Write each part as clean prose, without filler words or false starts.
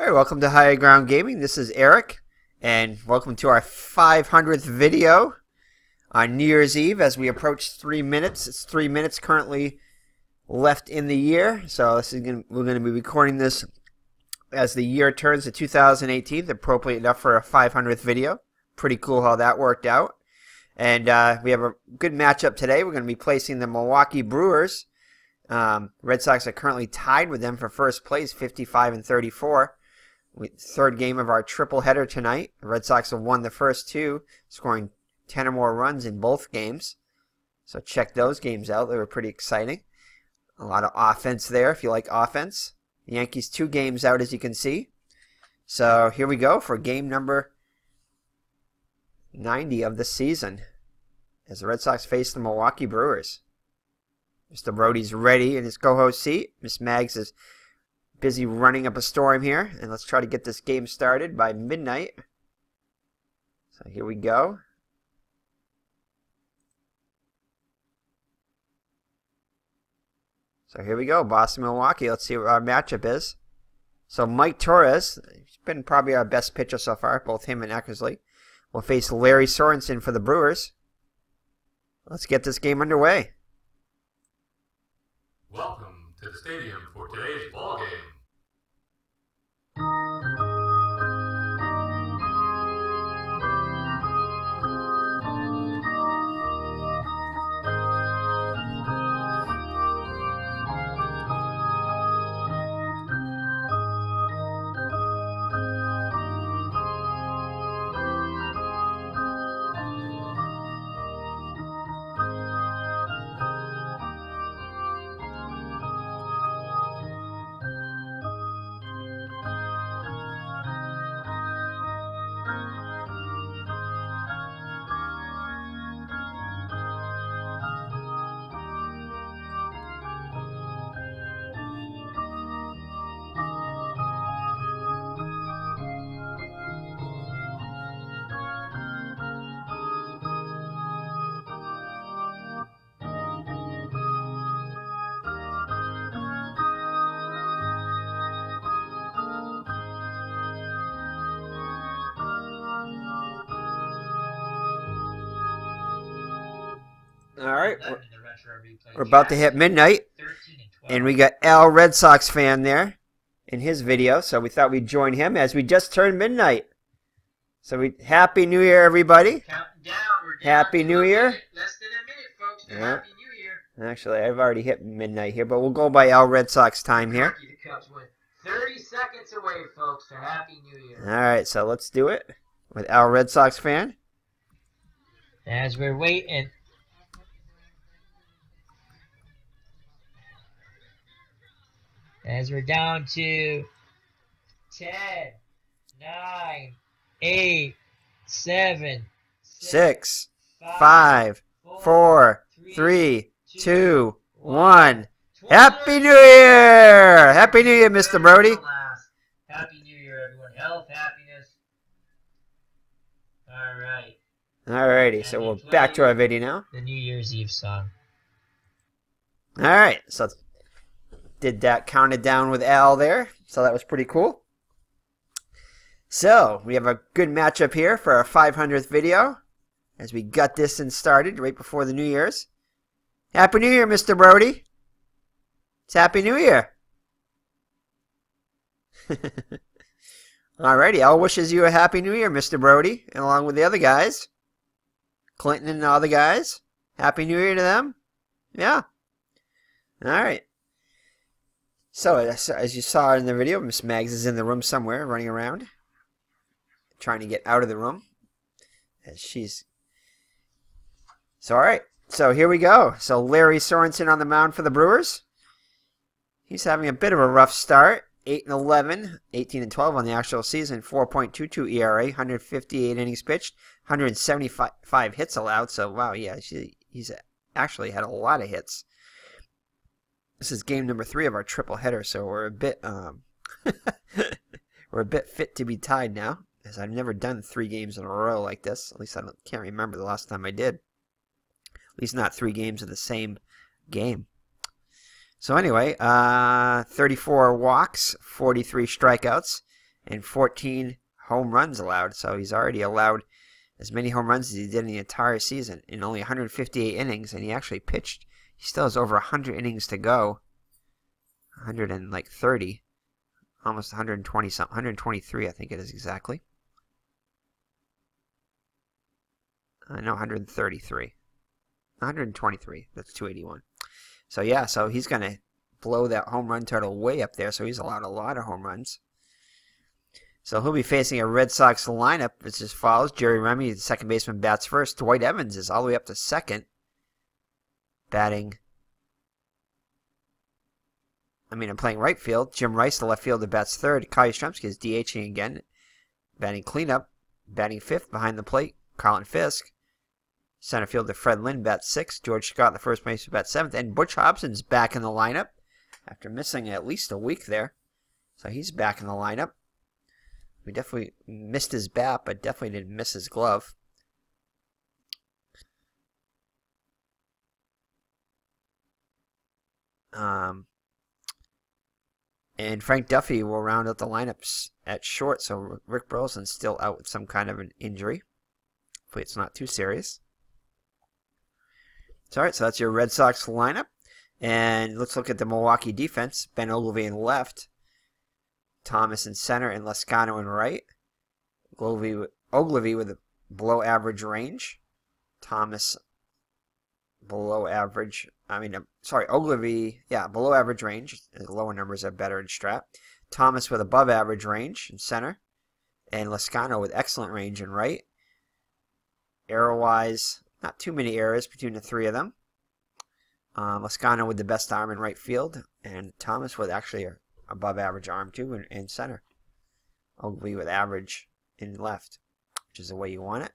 All right, welcome to High Ground Gaming. This is Eric, and welcome to our 500th video on New Year's Eve as we approach 3 minutes. It's 3 minutes currently left in the year, so we're going to be recording this as the year turns to 2018, appropriate enough for a 500th video. Pretty cool how that worked out. And we have a good matchup today. We're going to be placing the Milwaukee Brewers. Red Sox are currently tied with them for first place, 55-34. Third game of our triple header tonight. The Red Sox have won the first two, scoring 10 or more runs in both games. So check those games out. They were pretty exciting. A lot of offense there if you like offense. The Yankees 2 games out, as you can see. So here we go for game number 90 of the season as the Red Sox face the Milwaukee Brewers. Mr. Brody's ready in his co-host seat. Miss Mags is busy running up a storm here, and let's try to get this game started by midnight. So here we go. So here we go, Boston, Milwaukee. Let's see what our matchup is. So Mike Torres, he's been probably our best pitcher so far, both him and Eckersley, will face Larry Sorensen for the Brewers. Let's get this game underway. Welcome to the stadium for today's ball game. All right, we're about to hit midnight, and we got Al Red Sox fan there in his video, so we thought we'd join him as we just turned midnight. So Happy New Year, everybody. Counting down. Happy New Year. Less than a minute, folks, to Yeah. Happy New Year. Actually, I've already hit midnight here, but we'll go by Al Red Sox time here. The Cubs win. 30 seconds away, folks, to Happy New Year. All right, so let's do it with Al Red Sox fan. As we're waiting. As we're down to 10, 9, 8, 7, 6, 5, 4, 3, 2, 1. Happy New Year! Happy New Year, Mr. Brody. Happy New Year, everyone. Health, happiness. All right. Alrity, so we're back to our video now. The New Year's Eve song. All right, so did that, counted down with Al there, so that was pretty cool. So we have a good matchup here for our 500th video as we got this and started right before the New Year's. Happy New Year, Mr. Brody. It's Happy New Year. Alrighty, Al wishes you a Happy New Year, Mr. Brody, and along with the other guys. Clinton and all the guys. Happy New Year to them. Yeah. Alright. So, as you saw in the video, Miss Mags is in the room somewhere, running around, trying to get out of the room. So, all right. So, here we go. So, Larry Sorensen on the mound for the Brewers. He's having a bit of a rough start. 8-11, 18-12 on the actual season, 4.22 ERA, 158 innings pitched, 175 hits allowed. So, wow, yeah, he's actually had a lot of hits. This is game number 3 of our triple header, so we're a bit we're a bit fit to be tied now, as I've never done 3 games in a row like this. At least I can't remember the last time I did. At least not 3 games of the same game. So anyway, 34 walks, 43 strikeouts, and 14 home runs allowed. So he's already allowed as many home runs as he did in the entire season in only 158 innings, and he actually pitched. He still has over 100 innings to go. 130, almost 120 something, 123 I think it is exactly. No, 133. 123. That's 281. So yeah, so he's going to blow that home run total way up there. So he's allowed a lot of home runs. So he'll be facing a Red Sox lineup. It's as follows. Jerry Remy, the second baseman, bats first. Dwight Evans is all the way up to second, batting. I'm playing right field. Jim Rice, the left fielder, bats third. Kyle Yastrzemski is DHing again, batting cleanup. Batting fifth behind the plate, Colin Fisk. Center fielder Fred Lynn bats sixth. George Scott, the first baseman, bats seventh. And Butch Hobson's back in the lineup after missing at least a week there. So he's back in the lineup. We definitely missed his bat, but definitely didn't miss his glove. And Frank Duffy will round out the lineups at short, so Rick Burleson's still out with some kind of an injury. Hopefully it's not too serious. So, all right, so that's your Red Sox lineup. And let's look at the Milwaukee defense. Ben Ogilvy in left. Thomas in center and Lascano in right. Ogilvy with a below average range. Thomas below average. Ogilvy, below average range. The lower numbers are better in Strat. Thomas with above average range in center. And Lascano with excellent range in right. Error-wise, not too many errors between the three of them. Lascano with the best arm in right field. And Thomas with actually a above average arm too in center. Ogilvy with average in left, which is the way you want it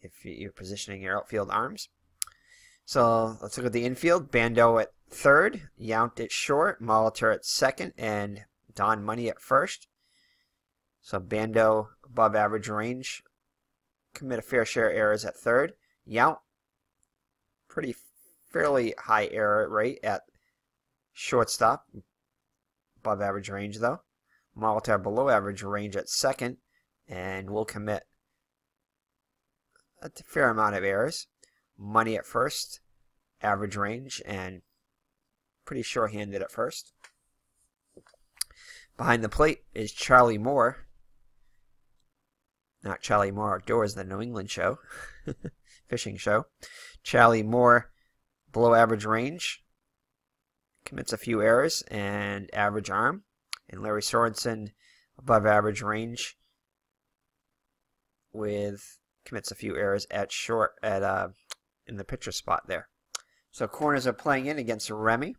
if you're positioning your outfield arms. So let's look at the infield. Bando at third, Yount at short, Molitor at second, and Don Money at first. So Bando above average range, commit a fair share of errors at third. Yount, fairly high error rate at shortstop. Above average range though. Molitor below average range at second, and will commit a fair amount of errors. Money at first, average range, and pretty sure-handed at first. Behind the plate is Charlie Moore. Not Charlie Moore Outdoors, the New England show. Fishing show. Charlie Moore, below average range. Commits a few errors and average arm. And Larry Sorensen, above average range, commits a few errors at short in the pitcher spot there. So corners are playing in against Remy.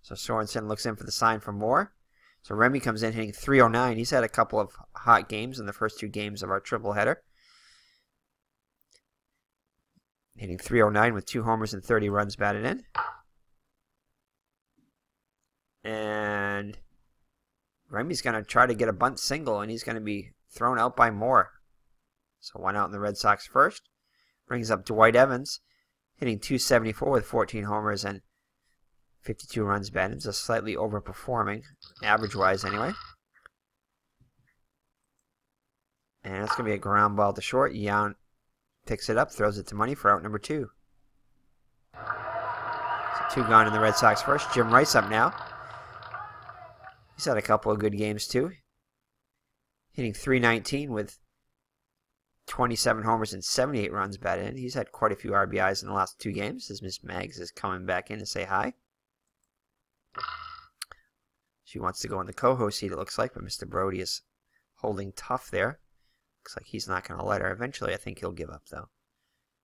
So Sorensen looks in for the sign for Moore. So Remy comes in hitting .309. He's had a couple of hot games in the first two games of our triple header. Hitting .309 with 2 homers and 30 runs batted in. And Remy's going to try to get a bunt single, and he's going to be thrown out by Moore. So 1 out in the Red Sox first. Brings up Dwight Evans, hitting .274 with 14 homers and 52 runs batted. Just slightly overperforming, average-wise anyway. And it's going to be a ground ball to short. Yount picks it up, throws it to Money for out number 2. So 2 gone in the Red Sox first. Jim Rice up now. He's had a couple of good games too. Hitting .319 with 27 homers and 78 runs batted in. He's had quite a few RBIs in the last 2 games as Miss Mags is coming back in to say hi. She wants to go in the co-host seat, it looks like, but Mr. Brody is holding tough there. Looks like he's not going to let her. Eventually, I think he'll give up, though.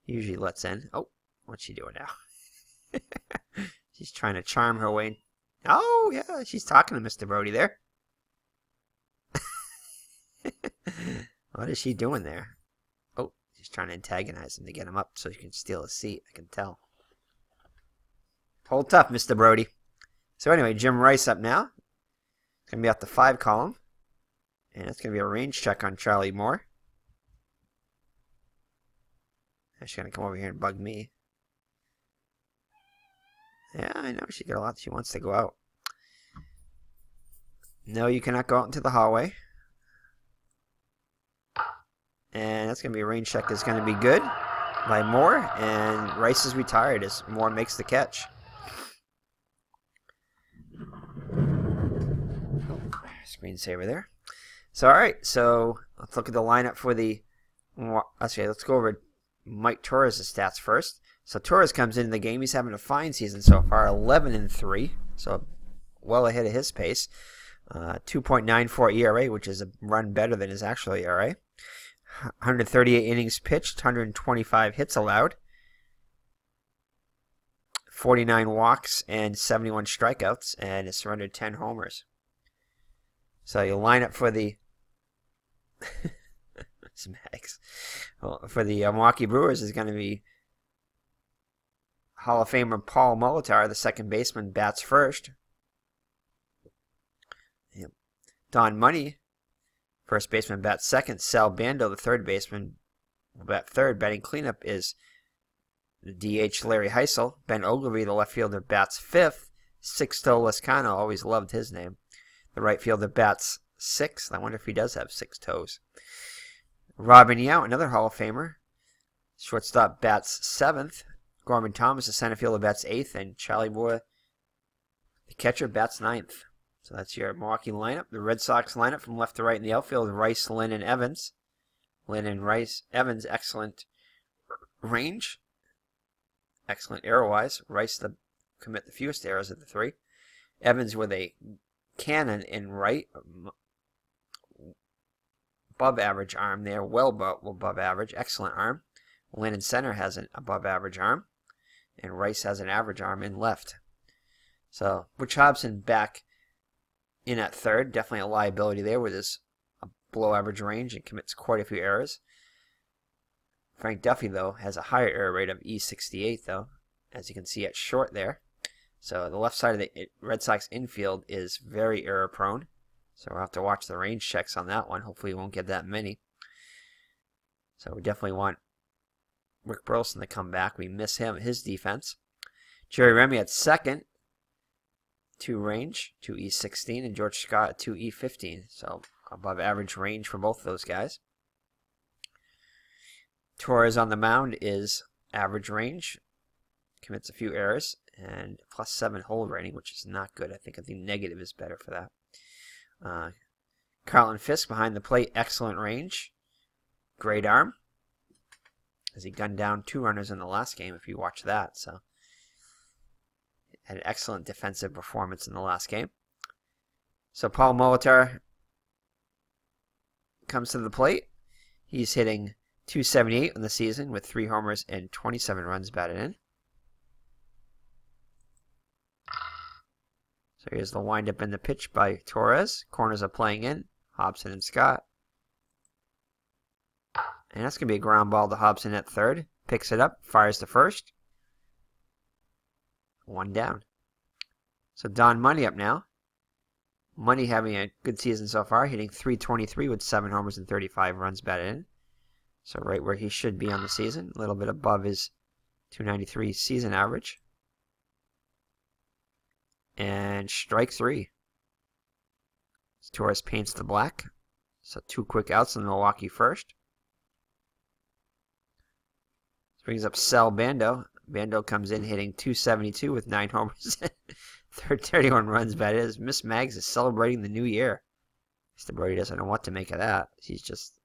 He usually lets in. Oh, what's she doing now? She's trying to charm her way in. Oh, yeah, she's talking to Mr. Brody there. What is she doing there? Oh, she's trying to antagonize him to get him up so he can steal his seat, I can tell. Hold tough, Mr. Brody. So anyway, Jim Rice up now. It's going to be off the 5 column. And it's going to be a range check on Charlie Moore. She's going to come over here and bug me. Yeah, I know she got a lot. She wants to go out. No, you cannot go out into the hallway. And that's going to be a range check is going to be good by Moore. And Rice is retired as Moore makes the catch. Screensaver there. So, all right. So, let's look at the lineup for the... Okay, let's go over Mike Torres' stats first. So, Torres comes into the game. He's having a fine season so far, 11-3. So, well ahead of his pace. 2.94 ERA, which is a run better than his actual ERA. 138 innings pitched, 125 hits allowed, 49 walks, and 71 strikeouts, and has surrendered 10 homers. So you line up for the for the Milwaukee Brewers is going to be Hall of Famer Paul Molitor, the second baseman, bats first. Don Money, first baseman, bats second. Sal Bando, the third baseman, will bat third. Batting cleanup is the DH Larry Heisel. Ben Ogilvy, the left fielder, bats fifth. Sixto Lescano, always loved his name. The right fielder bats sixth. I wonder if he does have 6 toes. Robin Yount, another Hall of Famer. Shortstop bats seventh. Gorman Thomas, the center fielder, bats eighth. And Charlie Moore, the catcher, bats ninth. So that's your Milwaukee lineup. The Red Sox lineup from left to right in the outfield, Rice, Lynn, and Evans. Lynn and Rice. Evans, excellent range. Excellent error-wise. Rice, the commit the fewest errors of the three. Evans with a cannon in right. Above average arm there. Well above average. Excellent arm. Lynn in center has an above average arm. And Rice has an average arm in left. So, Butch Hobson back in at third, definitely a liability there with his below average range and commits quite a few errors. Frank Duffy, though, has a higher error rate of E68, though, as you can see at short there. So the left side of the Red Sox infield is very error prone. So we'll have to watch the range checks on that one. Hopefully we won't get that many. So we definitely want Rick Burleson to come back. We miss him, his defense. Jerry Remy at second. 2 range, 2 E16, and George Scott at 2 E15. So above average range for both of those guys. Torres on the mound is average range, commits a few errors, and +7 hold rating, which is not good. I think negative is better for that. Carlton Fisk behind the plate, excellent range, great arm, as he gunned down 2 runners in the last game, if you watch that. So had an excellent defensive performance in the last game. So Paul Molitor comes to the plate. He's hitting .278 in the season with 3 homers and 27 runs batted in. So here's the windup and the pitch by Torres. Corners are playing in. Hobson and Scott. And that's going to be a ground ball to Hobson at third. Picks it up, fires to first. 1 down. So Don Money up now. Money having a good season so far, hitting .323 with 7 homers and 35 runs batted in. So right where he should be on the season, a little bit above his .293 season average. And strike 3. Torres paints the black. So 2 quick outs in Milwaukee first. This brings up Sal Bando. Bando comes in hitting .272 with 9 homers and 31 runs batted in. Miss Mags is celebrating the new year. Mr. Brody doesn't know what to make of that. He's just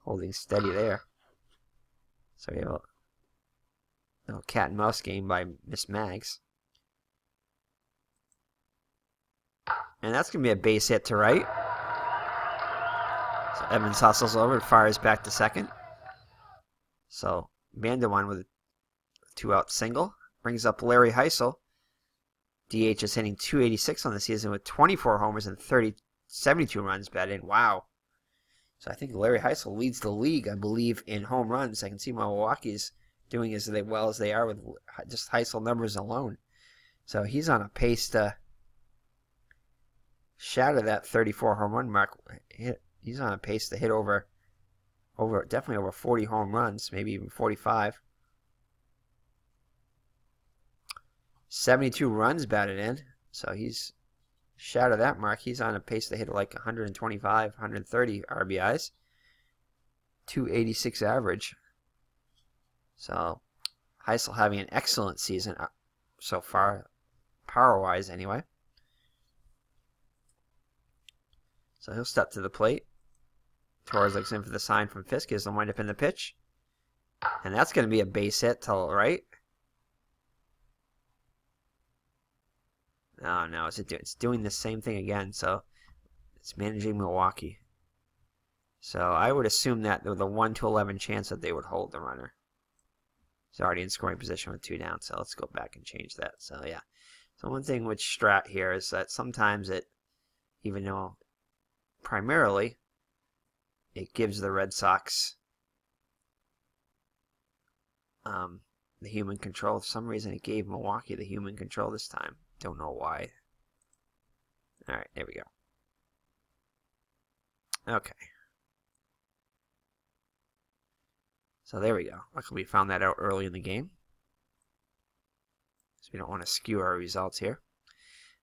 holding steady there. So we have a little cat and mouse game by Miss Mags. And that's going to be a base hit to right. So Evans hustles over and fires back to second. So Bando won with a 2-out single. Brings up Larry Heisel. DH is hitting .286 on the season with 24 homers and 72 runs batted in. Wow. So I think Larry Heisel leads the league, I believe, in home runs. I can see Milwaukee's doing as well as they are with just Heisel numbers alone. So he's on a pace to shatter that 34 home run mark. He's on a pace to hit definitely over 40 home runs, maybe even 45. 72 runs batted in, so he's shatter that mark. He's on a pace to hit like 125, 130 RBIs. 286 average. So Heisel having an excellent season so far, power-wise anyway. So he'll step to the plate. Torres looks in for the sign from Fisk. Gives the windup in the pitch. And that's going to be a base hit to the right. Oh, no. It's doing the same thing again. So it's managing Milwaukee. So I would assume that with a 1-11 chance that they would hold the runner. He's already in scoring position with 2 down. So let's go back and change that. So, yeah. So one thing with Strat here is that sometimes it, even though primarily it gives the Red Sox the human control. For some reason, it gave Milwaukee the human control this time. Don't know why. All right, there we go. Okay. So there we go. Luckily, we found that out early in the game. So we don't want to skew our results here.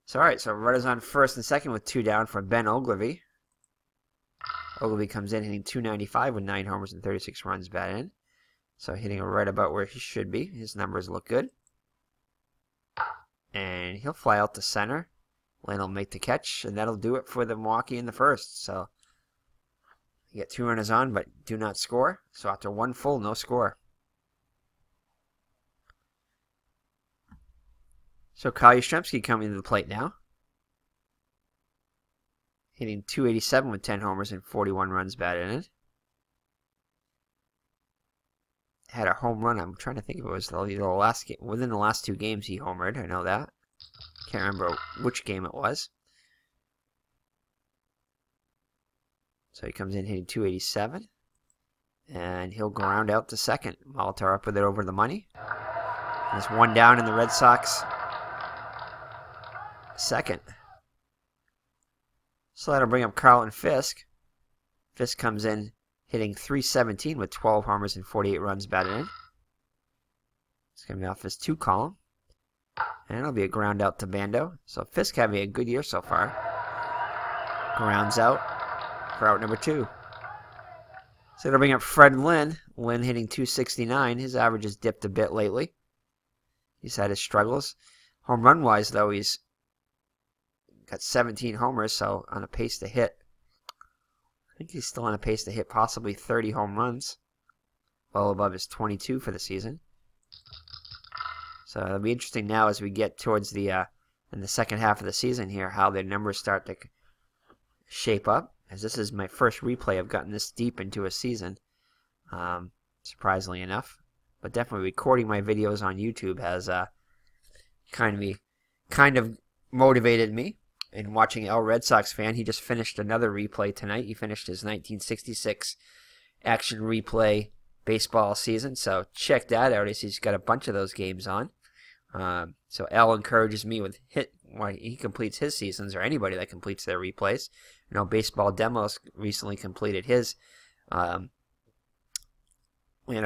So, all right, so runners on first and second with 2 down for Ben Ogilvy. Ogilvy comes in hitting .295 with 9 homers and 36 runs batted in. So hitting right about where he should be. His numbers look good. And he'll fly out to center. Lane will make the catch, and that'll do it for the Milwaukee in the first. So you get 2 runners on, but do not score. So after 1 full, no score. So Kyle Yastrzemski coming to the plate now. Hitting .287 with 10 homers and 41 runs batted in. Had a home run. I'm trying to think if it was the last game. Within the last 2 games, he homered. I know that. Can't remember which game it was. So he comes in hitting .287. And he'll ground out to second. Molitor up with it over the money. There's 1 down in the Red Sox second. So that'll bring up Carlton Fisk. Fisk comes in hitting .317 with 12 homers and 48 runs batted in. It's going to be off his 2 column. And it'll be a ground out to Bando. So Fisk having a good year so far. Grounds out for out number 2. So it'll bring up Fred Lynn. Lynn hitting .269. His average has dipped a bit lately. He's had his struggles. Home run wise, though, he's got 17 homers, so on a pace to hit. I think he's still on a pace to hit possibly 30 home runs. Well above his 22 for the season. So it'll be interesting now as we get towards the in the second half of the season here, how their numbers start to shape up. As this is my first replay I've gotten this deep into a season, surprisingly enough. But definitely recording my videos on YouTube has kind of motivated me. And watching El Red Sox fan, he just finished another replay tonight. He finished his 1966 action replay baseball season. So check that out as he's got a bunch of those games on. So El encourages me with when he completes his seasons, or anybody that completes their replays. You know, Baseball Demos recently completed his Atlanta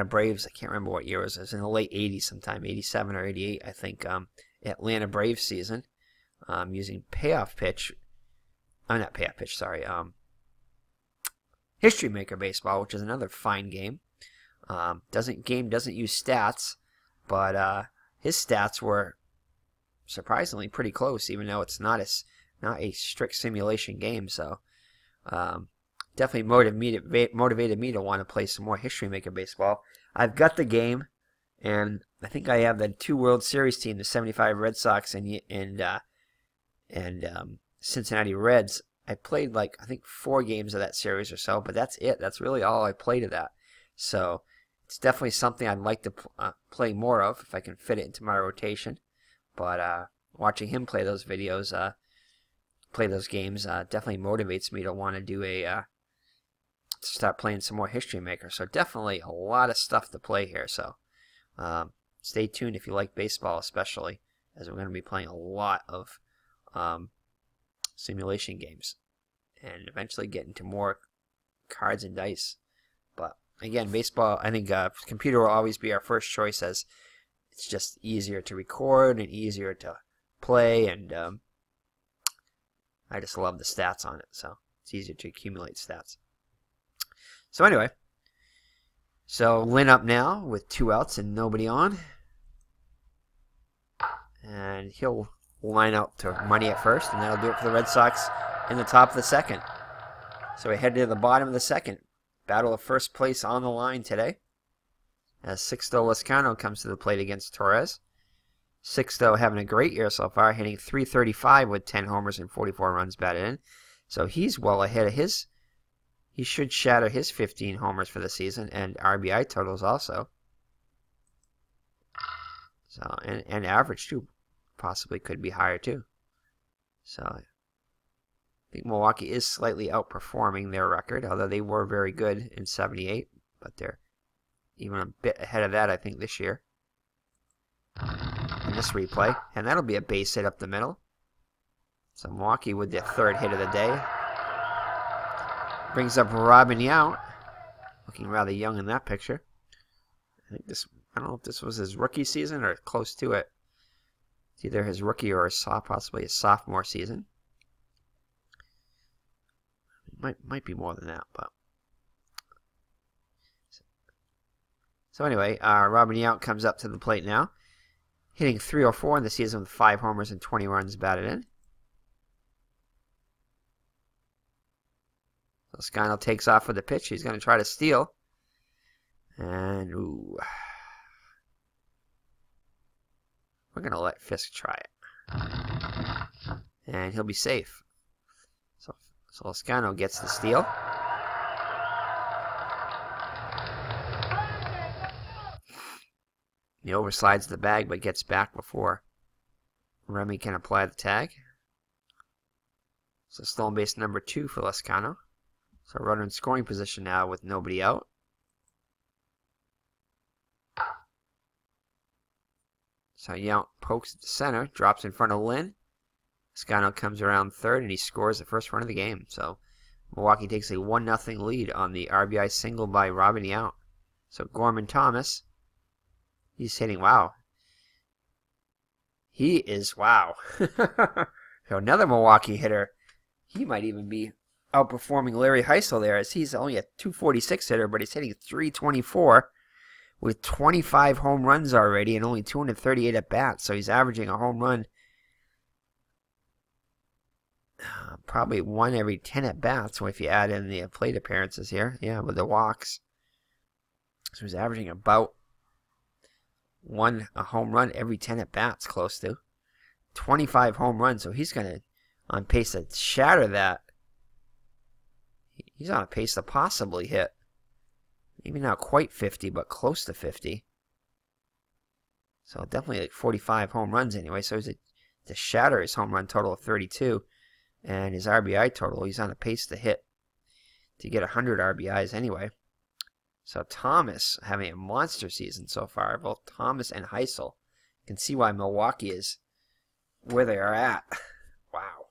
Braves. I can't remember what year it was. It was in the late 80s sometime, 87 or 88, I think, Atlanta Braves season. Using payoff pitch. Not payoff pitch, sorry. History Maker Baseball, which is another fine game. Doesn't use stats, but his stats were surprisingly pretty close, even though it's not a strict simulation game. So definitely motivated me to want to play some more History Maker Baseball. I've got the game, and I think I have the 2 World Series team, the 75 Red Sox and Cincinnati Reds. I played I think 4 games of that series or so, but that's it. That's really all I played of that. So it's definitely something I'd like to play more of if I can fit it into my rotation. But watching him play those videos, play those games, definitely motivates me to want to do start playing some more History Maker. So definitely a lot of stuff to play here. So stay tuned if you like baseball, especially, as we're going to be playing a lot of simulation games and eventually get into more cards and dice. But again, baseball, I think computer will always be our first choice, as it's just easier to record and easier to play, and I just love the stats on it, so it's easier to accumulate stats. So anyway, so Lynn up now with 2 outs and nobody on. And he'll line out to Money at first, and that'll do it for the Red Sox in the top of the second. So we head to the bottom of the second. Battle of first place on the line today, as Sixto Lezcano comes to the plate against Torres. Sixto having a great year so far, hitting .335 with 10 homers and 44 runs batted in. So he's well ahead of his. He should shatter his 15 homers for the season and RBI totals also. So and average too, possibly could be higher too. So I think Milwaukee is slightly outperforming their record, although they were very good in '78, but they're even a bit ahead of that, I think, this year. In this replay, and that'll be a base hit up the middle. So Milwaukee with their 3rd hit of the day. Brings up Robin Yount, looking rather young in that picture. I don't know if this was his rookie season or close to it. It's either his rookie or possibly his sophomore season. Might be more than that, but. So anyway, Robin Yount comes up to the plate now, hitting .304 in the season with 5 homers and 20 runs batted in. So Lezcano takes off with the pitch. He's going to try to steal. And, ooh. We're going to let Fisk try it. And he'll be safe. So Lezcano gets the steal. He overslides the bag, but gets back before Remy can apply the tag. So stolen base number 2 for Lezcano. So runner in scoring position now with nobody out. So Yount pokes at the center, drops in front of Lynn. Lezcano comes around third, and he scores the first run of the game. So Milwaukee takes a 1-0 lead on the RBI single by Robin Yount. So Gorman Thomas, he's hitting, wow. He is, wow. So another Milwaukee hitter. He might even be outperforming Larry Heisel there, as he's only a .246 hitter, but he's hitting .324 with 25 home runs already and only 238 at bats. So he's averaging a home run probably 1 every 10 at bats. So if you add in the plate appearances here, yeah, with the walks. So he's averaging about a home run every 10 at bats, close to 25 home runs. So he's going to on pace to shatter that. He's on a pace to possibly hit, maybe not quite 50, but close to 50. So definitely like 45 home runs anyway. So he's to shatter his home run total of 32, and his RBI total, he's on a pace to get 100 RBIs anyway. So Thomas having a monster season so far. Both Thomas and Heisel. You can see why Milwaukee is where they are at. Wow.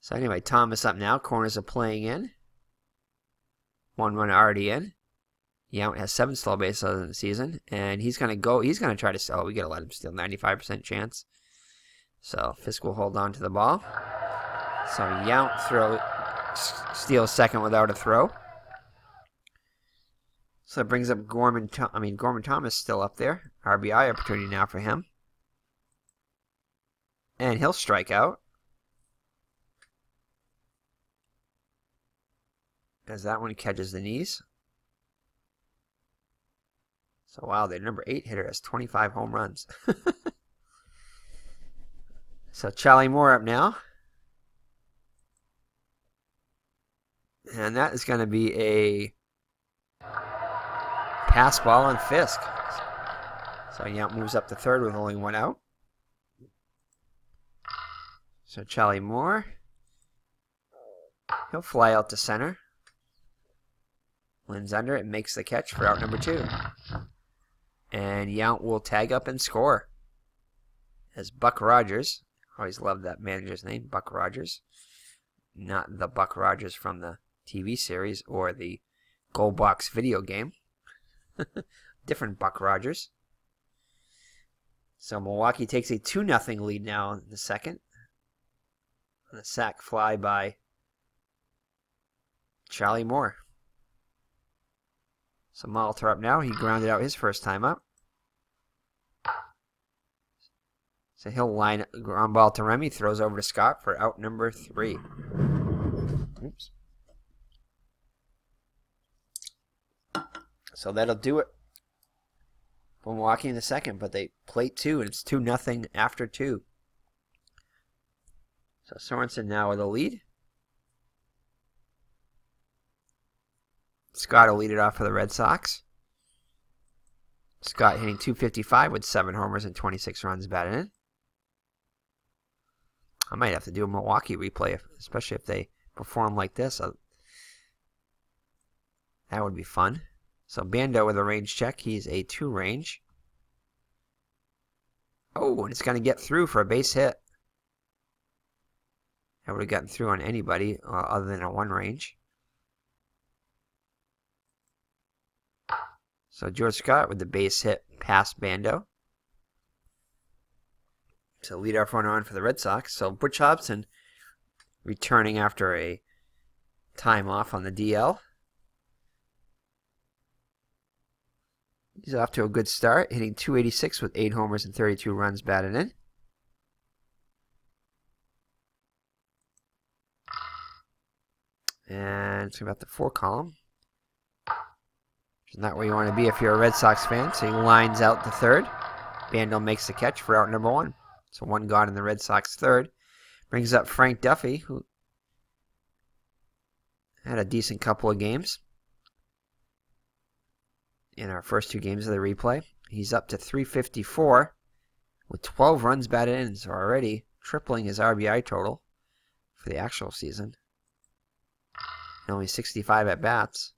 So anyway, Thomas up now. Corners are playing in. 1 run already in. Yount has 7 stolen bases in the season, and he's gonna try to steal. We gotta let him steal. 95% chance. So Fisk will hold on to the ball. So Yount steals second without a throw. So it brings up Gorman Thomas still up there. RBI opportunity now for him. And he'll strike out. As that one catches the knees. So wow, their number 8 hitter has 25 home runs. So Charlie Moore up now. And that is going to be a pass ball on Fisk. So Yount moves up to third with only 1 out. So Charlie Moore, he'll fly out to center. Lynn's under it and makes the catch for out number 2. And Yount will tag up and score. As Buck Rogers, always loved that manager's name, Buck Rogers. Not the Buck Rogers from the TV series or the Gold Box video game. Different Buck Rogers. So Milwaukee takes a 2-0 lead now in the second. And a sac fly by Charlie Moore. So Molitor up now. He grounded out his first time up. So he'll line ground ball to Remy. Throws over to Scott for out number 3. Oops. So that'll do it for Milwaukee in the second. But they plate 2, and it's 2-0 after 2. So Sorensen now with a lead. Scott will lead it off for the Red Sox. Scott hitting .255 with 7 homers and 26 runs batted in. I might have to do a Milwaukee replay, especially if they perform like this. That would be fun. So Bando with a range check. He's a 2 range. Oh, and it's going to get through for a base hit. That would have gotten through on anybody other than a 1 range. So George Scott with the base hit past Bando. So leadoff runner on for the Red Sox. So Butch Hobson returning after a time off on the DL. He's off to a good start, hitting .286 with 8 homers and 32 runs batted in. And it's about the 4 column. Which is not where you want to be if you're a Red Sox fan. So he lines out the third. Bando makes the catch for out number 1. So 1 gone in the Red Sox third. Brings up Frank Duffy, who had a decent couple of games in our first 2 games of the replay. He's up to .354 with 12 runs batted in, so already tripling his RBI total for the actual season. And only 65 at-bats.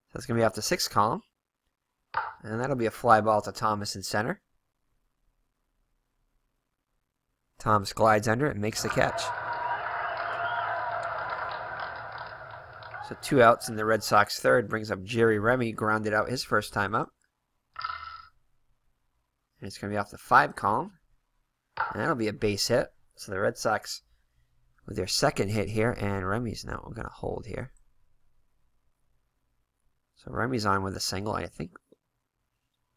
So that's going to be off the 6th column. And that'll be a fly ball to Thomas in center. Thomas glides under it and makes the catch. So 2 outs in the Red Sox third brings up Jerry Remy, grounded out his first time up. And it's going to be off the 5 column. And that'll be a base hit. So the Red Sox with their second hit here, and Remy's now going to hold here. So Remy's on with a single, I think.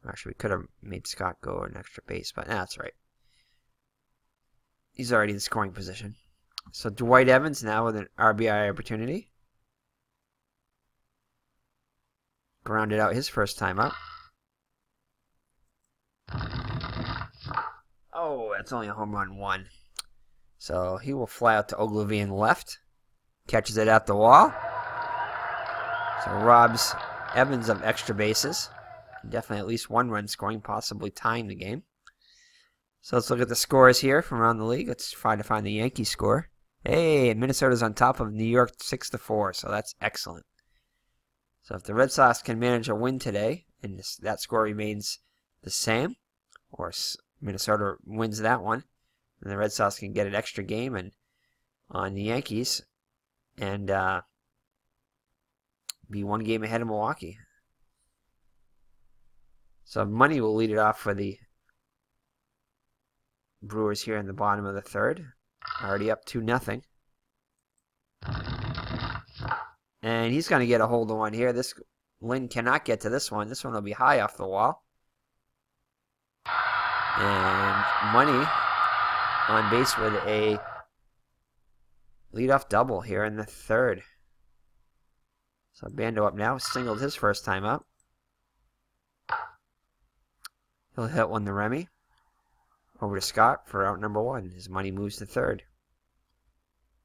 Actually, we could have made Scott go an extra base, but that's right. He's already in scoring position. So Dwight Evans now with an RBI opportunity. Grounded out his first time up. Oh, that's only a home run 1. So he will fly out to Ogilvy in left. Catches it at the wall. So robs Evans of extra bases. Definitely at least 1 run scoring, possibly tying the game. So let's look at the scores here from around the league. Let's try to find the Yankee score. Hey, Minnesota's on top of New York 6-4, so that's excellent. So if the Red Sox can manage a win today, and that score remains the same, or Minnesota wins that one, then the Red Sox can get an extra game and on the Yankees and be 1 game ahead of Milwaukee. So Money will lead it off for the Brewers here in the bottom of the third. Already up 2-0. And he's going to get a hold of one here. Lynn cannot get to this one. This one will be high off the wall. And Money on base with a leadoff double here in the third. So Bando up now. Singled his first time up. He'll hit one to Remy. Over to Scott for out number 1. His Money moves to third.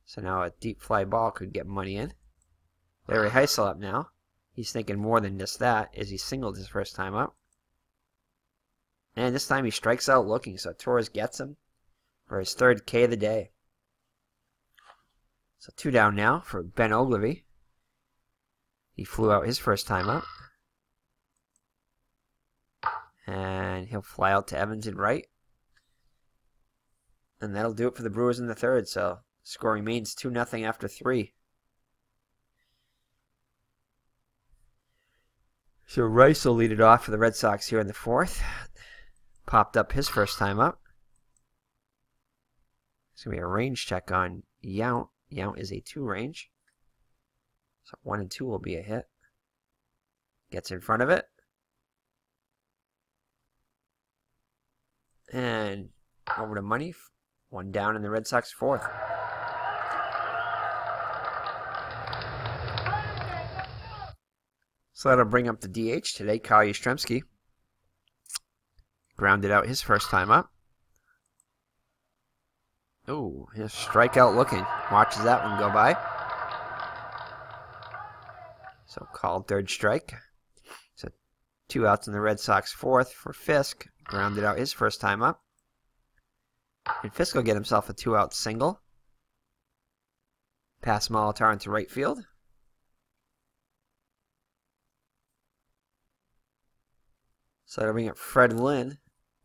So now a deep fly ball could get Money in. Larry Heisel up now. He's thinking more than just that as he singled his first time up. And this time he strikes out looking, so Torres gets him for his 3rd K of the day. So 2 down now for Ben Ogilvy. He flew out his first time up. And he'll fly out to Evans in right. And that'll do it for the Brewers in the third. So score remains 2-0 after 3. So Rice will lead it off for the Red Sox here in the fourth. popped up his first time up. It's going to be a range check on Yount. Yount is a 2 range. So 1 and 2 will be a hit. Gets in front of it. And over to money. 1 down in the Red Sox 4th. So that'll bring up the DH today, Kyle Yastrzemski. Grounded out his first time up. Oh, his strikeout looking. Watches that one go by. So called 3rd strike. So 2 outs in the Red Sox 4th for Fisk. Grounded out his first time up. And Fisk will get himself a 2-out single. Pass Molitor into right field. So that'll bring up Fred Lynn.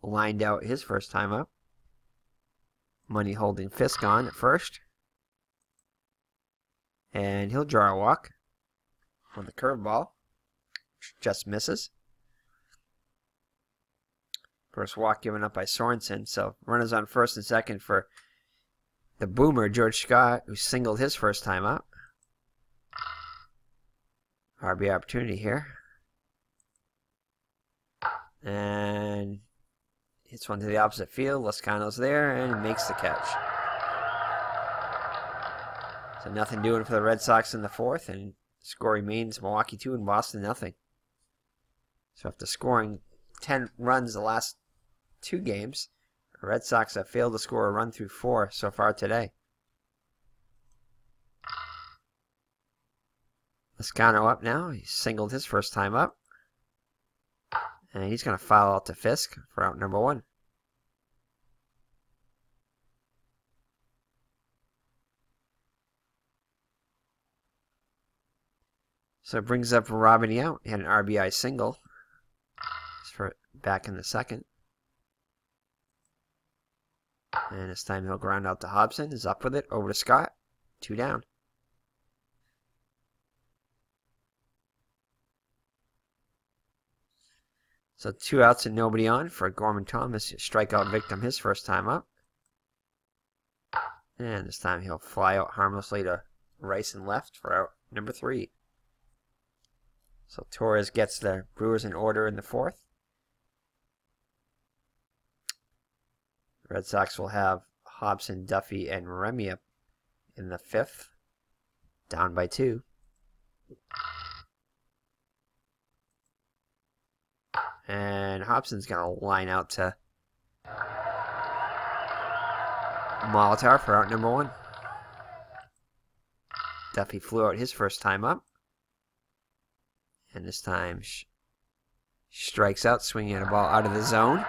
Lined out his first time up. Money holding Fisk on at first. And he'll draw a walk on the curveball. Just misses. First walk given up by Sorensen. So runners on first and second for the boomer, George Scott, who singled his first time up. RBI opportunity here. And hits one to the opposite field. Lascano's there and makes the catch. So nothing doing for the Red Sox in the 4th, and score remains Milwaukee 2 and Boston nothing. So after scoring 10 runs the last 2 games, the Red Sox have failed to score a run through 4 so far today. Lascano up now. He singled his first time up. And he's going to foul out to Fisk for out number 1. So it brings up Robin Yount. He had an RBI single. For back in the 2nd. And this time he'll ground out to Hobson. Is up with it. Over to Scott. 2 down. So 2 outs and nobody on for Gorman Thomas. Strikeout victim his first time up. And this time he'll fly out harmlessly to Rice and left for out number 3. So Torres gets the Brewers in order in the 4th. Red Sox will have Hobson, Duffy, and Remy up in the 5th. Down by 2. And Hobson's going to line out to Molitor for out number 1. Duffy flew out his first time up. And this time strikes out, swinging a ball out of the zone.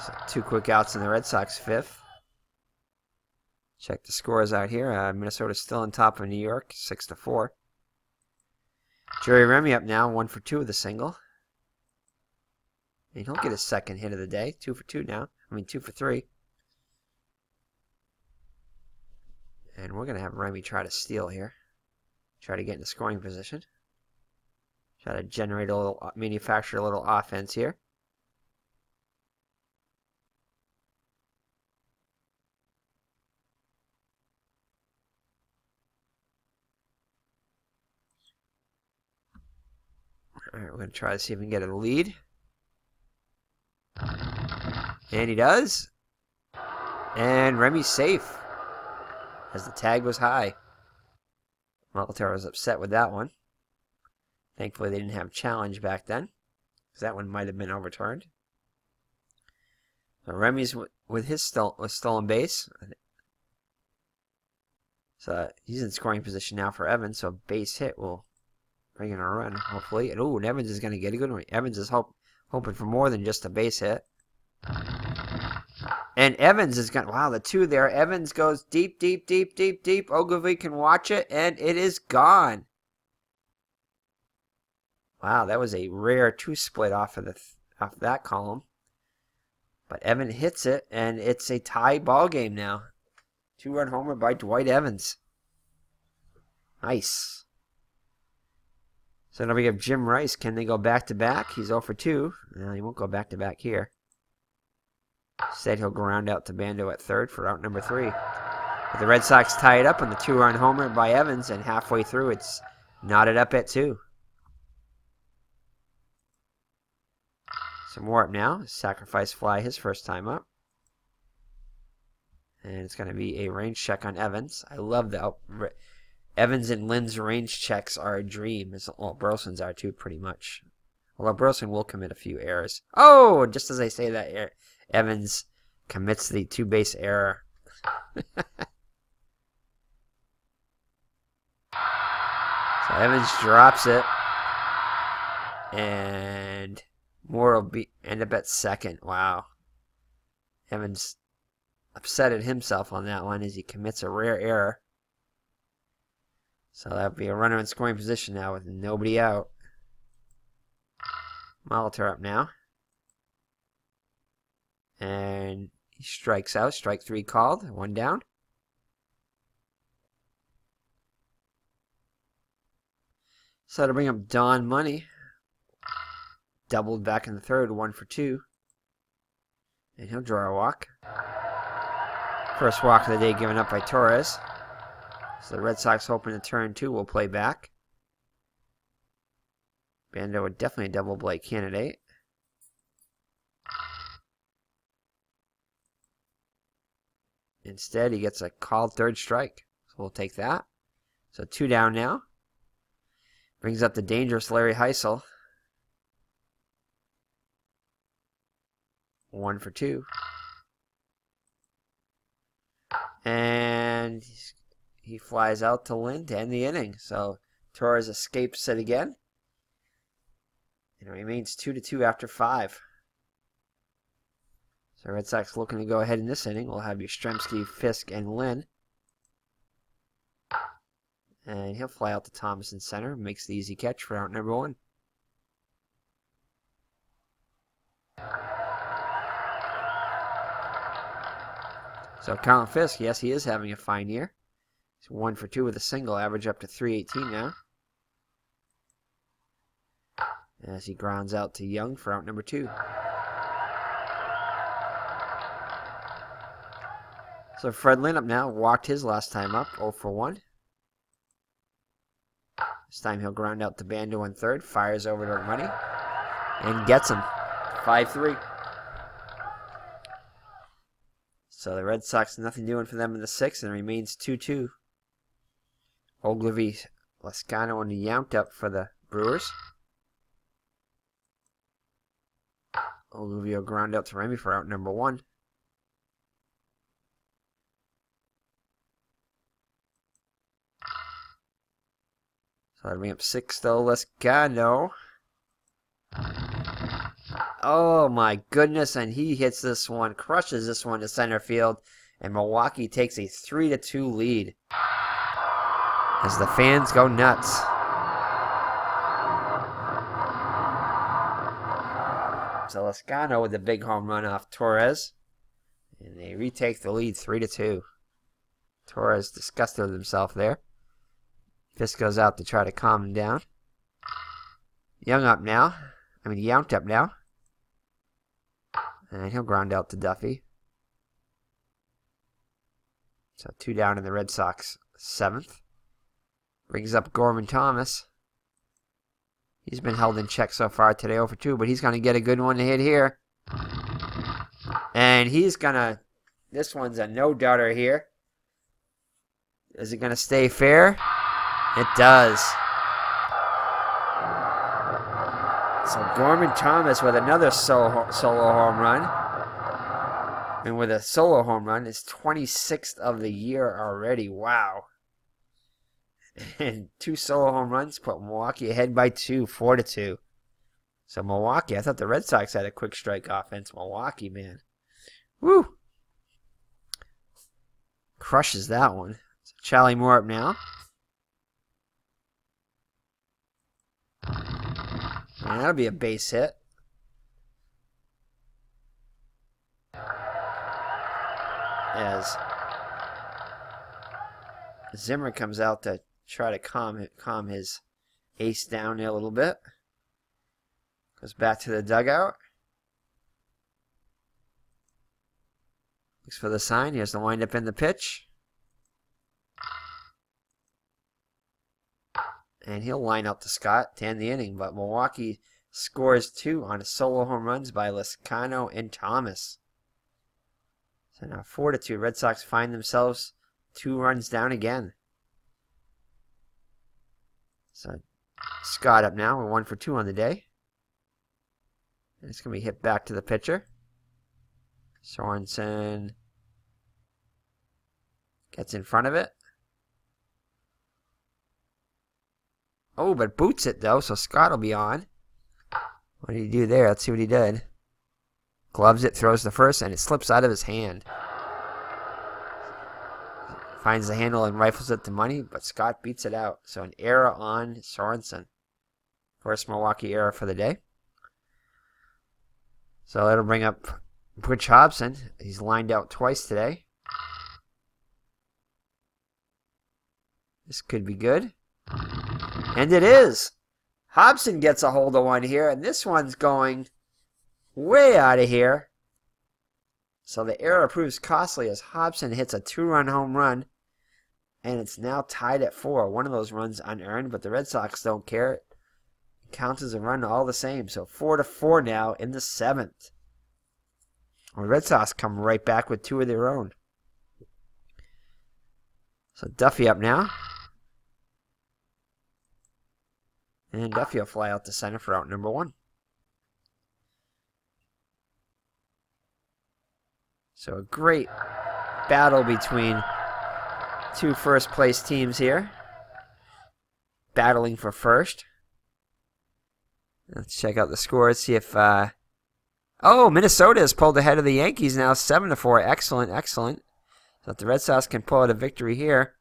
So 2 quick outs in the Red Sox 5th. Check the scores out here. Minnesota's still on top of New York, 6-4. Jerry Remy up now, 1 for 2 with a single. And he'll get his 2nd hit of the day. 2 for 2 now. 2 for 3. And we're going to have Remy try to steal here. Try to get in the scoring position. Try to generate a little, manufacture a little offense here. Alright, we're going to try to see if we can get a lead. And he does. And Remy's safe. As the tag was high. Molitor was upset with that one. Thankfully they didn't have challenge back then. Because that one might have been overturned. So Remy's with his stolen base. So he's in scoring position now for Evans. So a base hit will bring in a run, hopefully. And ooh, Evans is going to get a good one. Evans is hoping for more than just a base hit. And Evans is going to, wow, the 2 there. Evans goes deep, deep, deep, deep, deep. Ogilvy can watch it, and it is gone. Wow, that was a rare 2 split off of that column. But Evans hits it, and it's a tie ball game now. 2-run homer by Dwight Evans. Nice. So now we have Jim Rice. Can they go back-to-back? He's 0 for 2. No, he won't go back-to-back here. Instead, he'll ground out to Bando at third for out number 3. But the Red Sox tie it up on the 2-run homer by Evans, and halfway through, it's knotted up at 2. Some more up now. Sacrifice fly his first time up. And it's going to be a range check on Evans. I love the Evans and Lynn's range checks are a dream. Well, Burleson's are too, pretty much. Although Burleson will commit a few errors. Oh, just as I say that, Evans commits the 2-base error. So Evans drops it. And Moore will end up at second. Wow. Evans upsetted himself on that one as he commits a rare error. So that'll be a runner in scoring position now with nobody out. Molitor up now. And he strikes out. Strike 3 called. 1 down. So to bring up Don Money. Doubled back in the third. 1 for 2. And he'll draw a walk. First walk of the day given up by Torres. So the Red Sox hoping to turn 2 will play back. Bando would definitely a double play candidate. Instead, he gets a called third strike. So we'll take that. So 2 down now. Brings up the dangerous Larry Heisel. 1 for 2. And he flies out to Lynn to end the inning. So Torres escapes it again. And it remains 2-2 after 5. So Red Sox looking to go ahead in this inning. We'll have Yastrzemski, Fisk, and Lynn. And he'll fly out to Thomas in center. Makes the easy catch for out number 1. So Colin Fisk, yes, he is having a fine year. He's 1 for 2 with a single, average up to 318 now. As he grounds out to Young for out number 2. So Fred Lynn up now, walked his last time up, 0 for 1. This time he'll ground out to Bando in third, fires over to Money, and gets him. 5-3. So the Red Sox, nothing doing for them in the 6th, and it remains 2-2. Ogilvy, Lascano, and Yount up for the Brewers. Ogilvy will ground out to Remy for out number 1. So that'll bring up 6 though. Lascano. Oh my goodness, and he hits this one, crushes this one to center field, and Milwaukee takes a 3-2 lead as the fans go nuts. So Lascano with a big home run off Torres, and they retake the lead 3-2. Torres disgusted with himself there. Fisk goes out to try to calm him down. Yount up now. And he'll ground out to Duffy. So 2 down in the Red Sox 7th. Brings up Gorman Thomas. He's been held in check so far today, 0 for 2, but he's going to get a good one to hit here. And he's going to... This one's a no-doubter here. Is it going to stay fair? It does. So Gorman Thomas with another solo home run. And with a solo home run, it's 26th of the year already. Wow. And 2 solo home runs put Milwaukee ahead by 2, 4-2. So Milwaukee, I thought the Red Sox had a quick strike offense. Milwaukee, man. Woo. Crushes that one. So Charlie Moore up now. And that'll be a base hit. As Zimmer comes out to try to calm his Ace down there a little bit. Goes back to the dugout. Looks for the sign. Here's the windup in the pitch. And he'll line up to Scott to end the inning. But Milwaukee scores 2 on solo home runs by Lezcano and Thomas. So now 4-2. Red Sox find themselves 2 runs down again. So Scott up now. We're 1 for 2 on the day. And it's going to be hit back to the pitcher. Sorensen gets in front of it. Oh, but boots it though, so Scott will be on. What did he do there? Let's see what he did. Gloves it, throws the first, and it slips out of his hand. Finds the handle and rifles it to Money, but Scott beats it out. So an error on Sorensen. First Milwaukee error for the day. So that'll bring up Butch Hobson. He's lined out twice today. This could be good. And it is. Hobson gets a hold of one here, and this one's going way out of here. So the error proves costly as Hobson hits a 2-run home run, and it's now tied at 4. One of those runs unearned, but the Red Sox don't care. It counts as a run all the same. So 4-4 now in the 7th. The Red Sox come right back with 2 of their own. So Duffy up now. And Duffy will fly out to center for out number 1. So a great battle between 2 first place teams here. Battling for first. Let's check out the scores, see if... Minnesota has pulled ahead of the Yankees now, 7-4. Excellent, excellent. So if the Red Sox can pull out a victory here,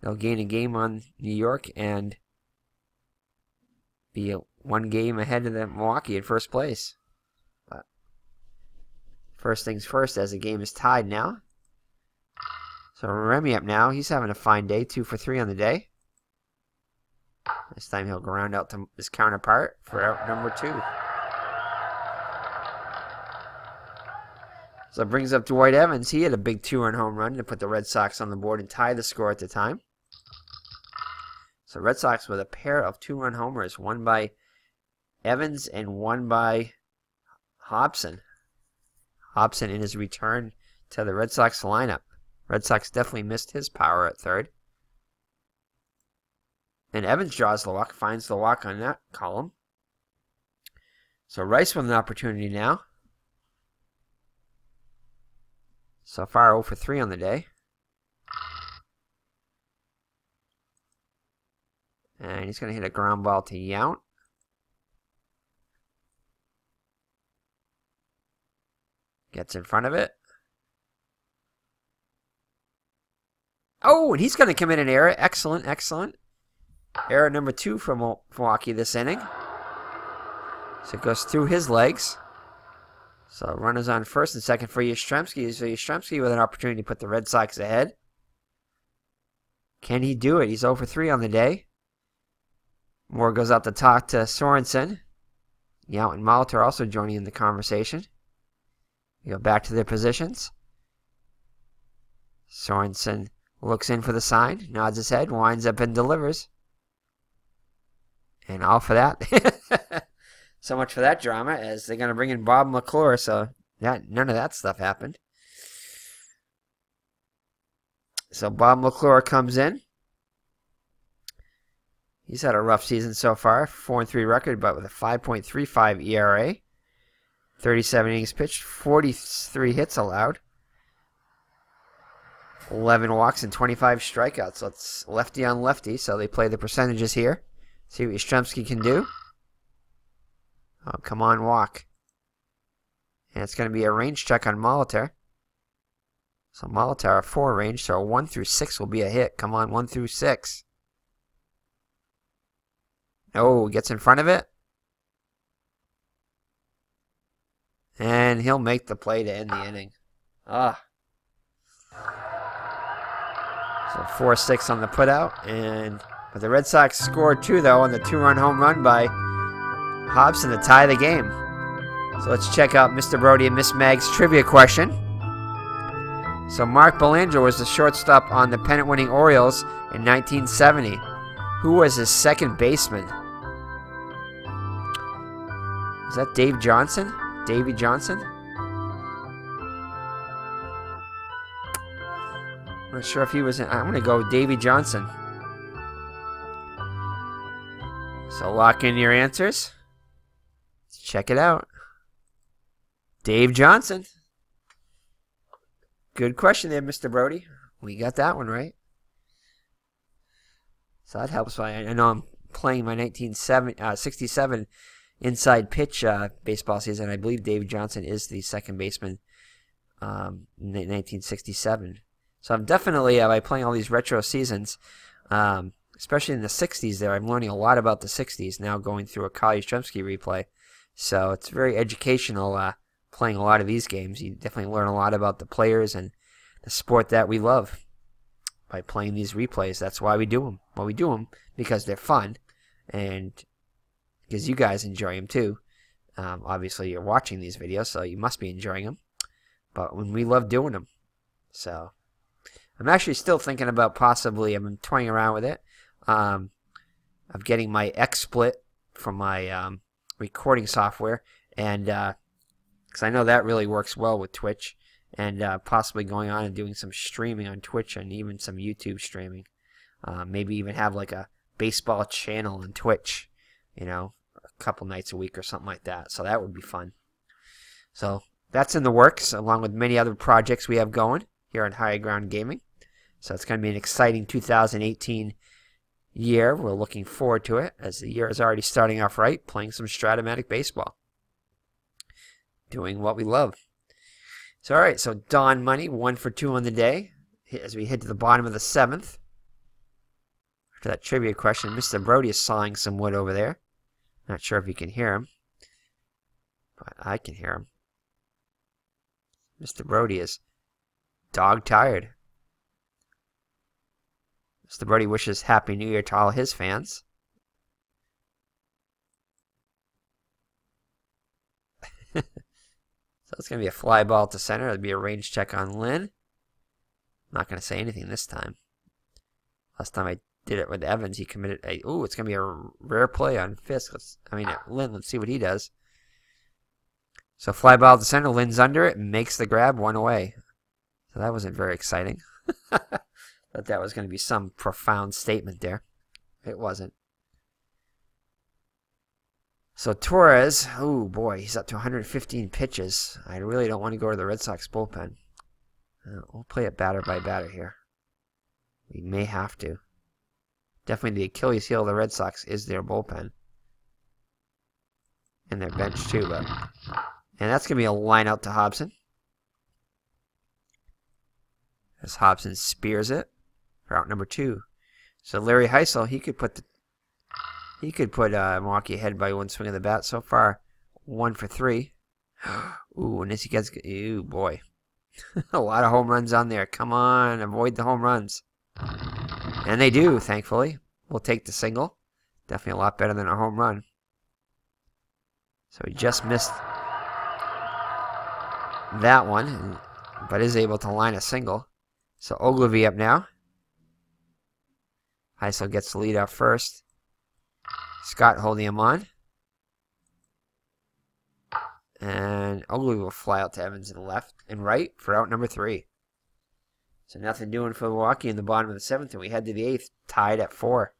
they'll gain a game on New York and be 1 game ahead of the Milwaukee in first place. But first things first, as the game is tied now. So Remy up now. He's having a fine day, 2 for 3 on the day. This time he'll go round out to his counterpart for out number 2. So it brings up Dwight Evans. He had a big 2-run home run to put the Red Sox on the board and tie the score at the time. So Red Sox with a pair of 2-run homers, one by Evans and one by Hobson. Hobson in his return to the Red Sox lineup. Red Sox definitely missed his power at third. And Evans draws the walk, finds the walk on that column. So Rice with an opportunity now. So far 0 for 3 on the day. And he's going to hit a ground ball to Yount. Gets in front of it. Oh, and he's going to commit an error. Excellent, excellent. Error number 2 for Milwaukee this inning. So it goes through his legs. So runners on first and second for Yastrzemski. So Yastrzemski with an opportunity to put the Red Sox ahead. Can he do it? He's 0 for 3 on the day. Moore goes out to talk to Sorensen. Yount and Molitor also joining in the conversation. We go back to their positions. Sorensen looks in for the sign, nods his head, winds up and delivers. And all for that. So much for that drama, as they're going to bring in Bob McClure, so none of that stuff happened. So Bob McClure comes in. He's had a rough season so far, 4-3 record, but with a 5.35 ERA. 37 innings pitched, 43 hits allowed. 11 walks and 25 strikeouts. So it's lefty on lefty, so they play the percentages here. See what Yastrzemski can do. Oh, come on, walk. And it's going to be a range check on Molitor. So Molitor, a 4 range, so a 1 through 6 will be a hit. Come on, 1 through 6. Oh, gets in front of it. And he'll make the play to end the inning. So 4-6 on the putout. And But the Red Sox scored 2, though, on the 2-run home run by Hobson to tie the game. So let's check out Mr. Brody and Miss Mag's trivia question. So Mark Belanger was the shortstop on the pennant-winning Orioles in 1970. Who was his second baseman? Is that Dave Johnson? Davy Johnson? I'm not sure if he was in. I'm going to go with Davy Johnson. So lock in your answers. Let's check it out. Dave Johnson. Good question there, Mr. Brody. We got that one right. So that helps. I know I'm playing my 1967 inside pitch baseball season. I believe Dave Johnson is the second baseman in 1967. So I'm definitely, by playing all these retro seasons, especially in the 60s there, I'm learning a lot about the 60s now going through a Kyle Yastrzemski replay. So it's very educational playing a lot of these games. You definitely learn a lot about the players and the sport that we love by playing these replays. That's why we do them. Well, we do them because they're fun and because you guys enjoy them too. Obviously, you're watching these videos, so you must be enjoying them. But when we love doing them. So I'm actually still thinking about possibly, I'm toying around with it, of getting my XSplit from my recording software, and because I know that really works well with Twitch, and possibly going on and doing some streaming on Twitch and even some YouTube streaming. Maybe even have like a baseball channel on Twitch, a couple nights a week or something like that. So that would be fun. So that's in the works, along with many other projects we have going here on High Ground Gaming. So it's going to be an exciting 2018 year. We're looking forward to it, as the year is already starting off right, playing some Strat-o-matic baseball. Doing what we love. So, all right, so Don Money, 1 for 2 on the day, as we head to the bottom of the 7th. After that trivia question, Mr. Brody is sawing some wood over there. Not sure if you can hear him, but I can hear him. Mr. Brody is dog-tired. Mr. Brody wishes Happy New Year to all his fans. So it's going to be a fly ball to center. It'll be a range check on Lynn. Not going to say anything this time. Last time I did it with Evans, he committed a... Ooh, it's going to be a rare play on Fisk. Lynn, let's see what he does. So fly ball to center. Lynn's under it and makes the grab, 1 away. So that wasn't very exciting. Thought that was going to be some profound statement there. It wasn't. So Torres, oh boy, he's up to 115 pitches. I really don't want to go to the Red Sox bullpen. We'll play it batter by batter here. We may have to. Definitely the Achilles heel of the Red Sox is their bullpen. And their bench too, but... And that's going to be a line out to Hobson. As Hobson spears it for out number 2. So Larry Heisel, he could put Milwaukee ahead by 1 swing of the bat so far. 1 for 3. Ooh, and as he gets... Ooh, boy. A lot of home runs on there. Come on, avoid the home runs. And they do, thankfully. We'll take the single. Definitely a lot better than a home run. So he just missed that one, but is able to line a single. So Ogilvy up now. Heisel gets the lead off first. Scott holding him on. And Ogilvy will fly out to Evans in the left and right for out number 3. So nothing doing for Milwaukee in the bottom of the 7th, and we head to the 8th, tied at 4.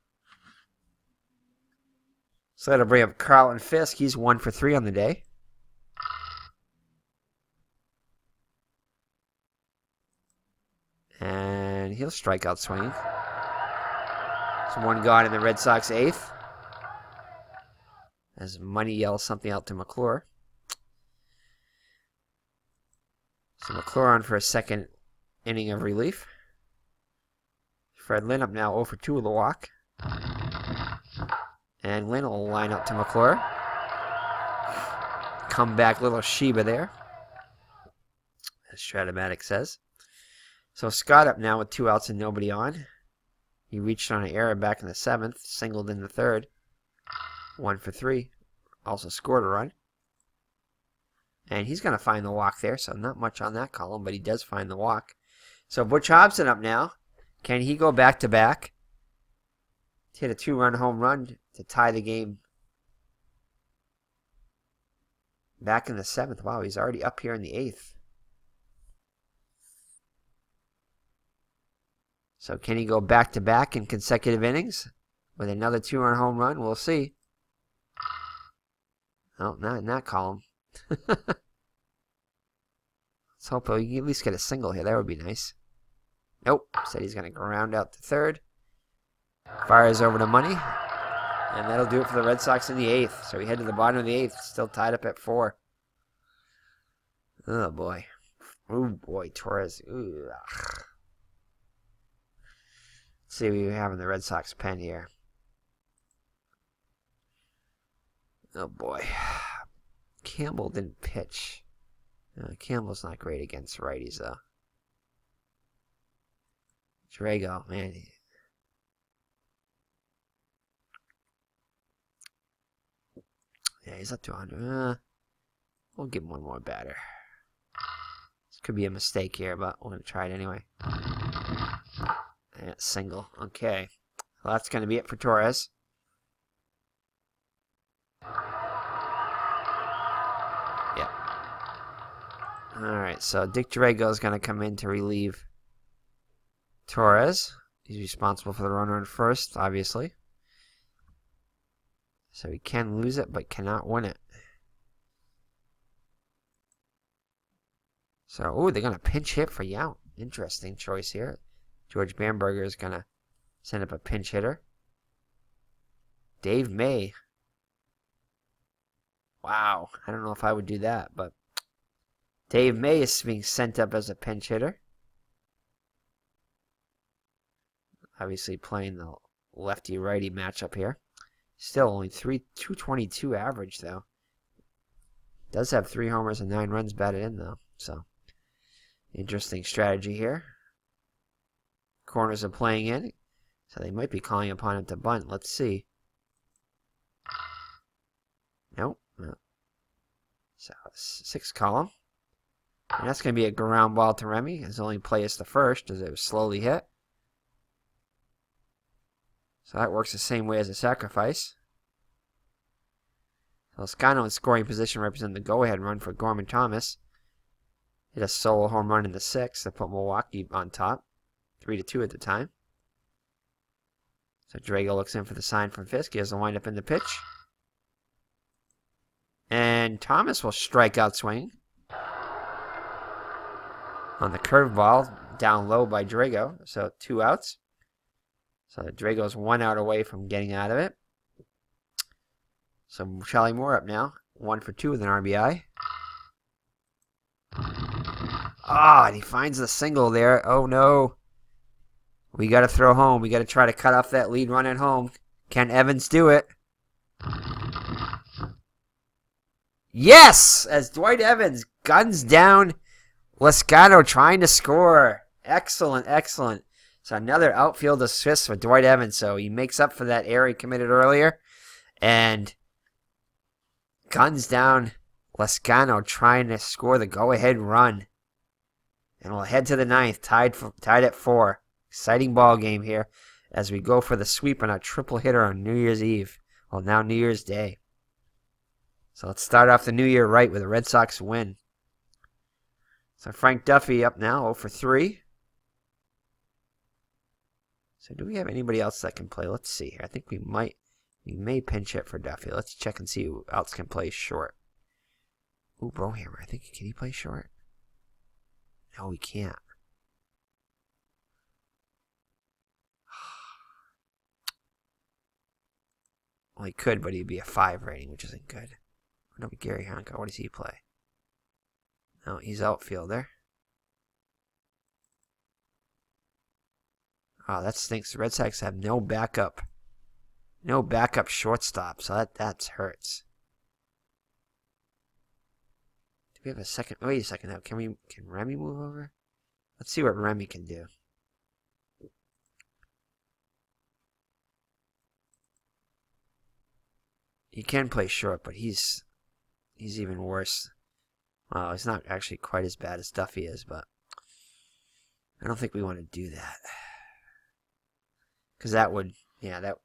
So that'll bring up Carlton Fisk. He's 1 for 3 on the day. And he'll strike out swinging. So 1 gone in the Red Sox 8th. As Money yells something out to McClure. So McClure on for a second inning of relief. Fred Lynn up now 0 for 2 with a walk. And Lynn will line up to McClure. Comeback little Sheba there, as Strat-o-matic says. So Scott up now with 2 outs and nobody on. He reached on an error back in the 7th, singled in the 3rd. 1 for 3. Also scored a run. And he's going to find the walk there, so not much on that column, but he does find the walk. So Butch Hobson up now. Can he go back-to-back? Hit a 2-run home run to tie the game back in the 7th. Wow, he's already up here in the 8th. So can he go back-to-back in consecutive innings with another 2-run home run? We'll see. Oh, not in that column. Let's hope he can at least get a single here. That would be nice. Nope. Said he's going to ground out to 3rd. Fires over to Money. And that'll do it for the Red Sox in the 8th. So we head to the bottom of the 8th. Still tied up at 4. Oh, boy. Oh, boy. Torres. Ooh. Ugh. Let's see what we have in the Red Sox pen here. Oh, boy. Campbell didn't pitch. Campbell's not great against righties, though. Drago, man. Yeah, he's up to 100. We'll give him one more batter. This could be a mistake here, but we're going to try it anyway. Yeah, single. Okay. Well, that's going to be it for Torres. Yep. Alright, so Dick Drago is going to come in to relieve Torres. He's responsible for the runner on first, obviously. So he can lose it, but cannot win it. So, they're going to pinch hit for Yount. Interesting choice here. George Bamberger is going to send up a pinch hitter. Dave May. Wow. I don't know if I would do that, but Dave May is being sent up as a pinch hitter. Obviously playing the lefty-righty matchup here. Still only 222 average, though. Does have 3 homers and 9 runs batted in, though. So, interesting strategy here. Corners are playing in, so they might be calling upon him to bunt. Let's see. Nope. No. So, 6th column. And that's going to be a ground ball to Remy. His only play is the first, as it was slowly hit. So that works the same way as a sacrifice. Toscano in scoring position representing the go-ahead run for Gorman Thomas. Hit a solo home run in the 6th to put Milwaukee on top. 3-2 at the time. So Drago looks in for the sign from Fisk. He has the windup in the pitch. And Thomas will strike out swinging. On the curveball, down low by Drago. So 2 outs. So Drago's 1 out away from getting out of it. So Charlie Moore up now. 1 for 2 with an RBI. And he finds the single there. Oh, no. We got to throw home. We got to try to cut off that lead run at home. Can Evans do it? Yes! As Dwight Evans guns down Loscano trying to score. Excellent, excellent. So another outfield assist for Dwight Evans. So he makes up for that error he committed earlier. And guns down Loscano trying to score the go-ahead run. And we'll head to the 9th, tied at 4. Exciting ball game here as we go for the sweep on a triple hitter on New Year's Eve. Well, now New Year's Day. So let's start off the new year right with a Red Sox win. So Frank Duffy up now, 0 for 3. So do we have anybody else that can play? Let's see here. I think we may pinch hit for Duffy. Let's check and see who else can play short. Ooh, Brohammer. I think, can he play short? No, he can't. Well, he could, but he'd be a 5 rating, which isn't good. What about Gary Hancock? What does he play? No, he's outfielder. Oh, that stinks. The Red Sox have no backup. No backup shortstop, so that hurts. Do we have a second? Wait a second now. Can Remy move over? Let's see what Remy can do. He can play short, but he's even worse. Well, he's not actually quite as bad as Duffy is, but I don't think we want to do that. Because that would, yeah, that.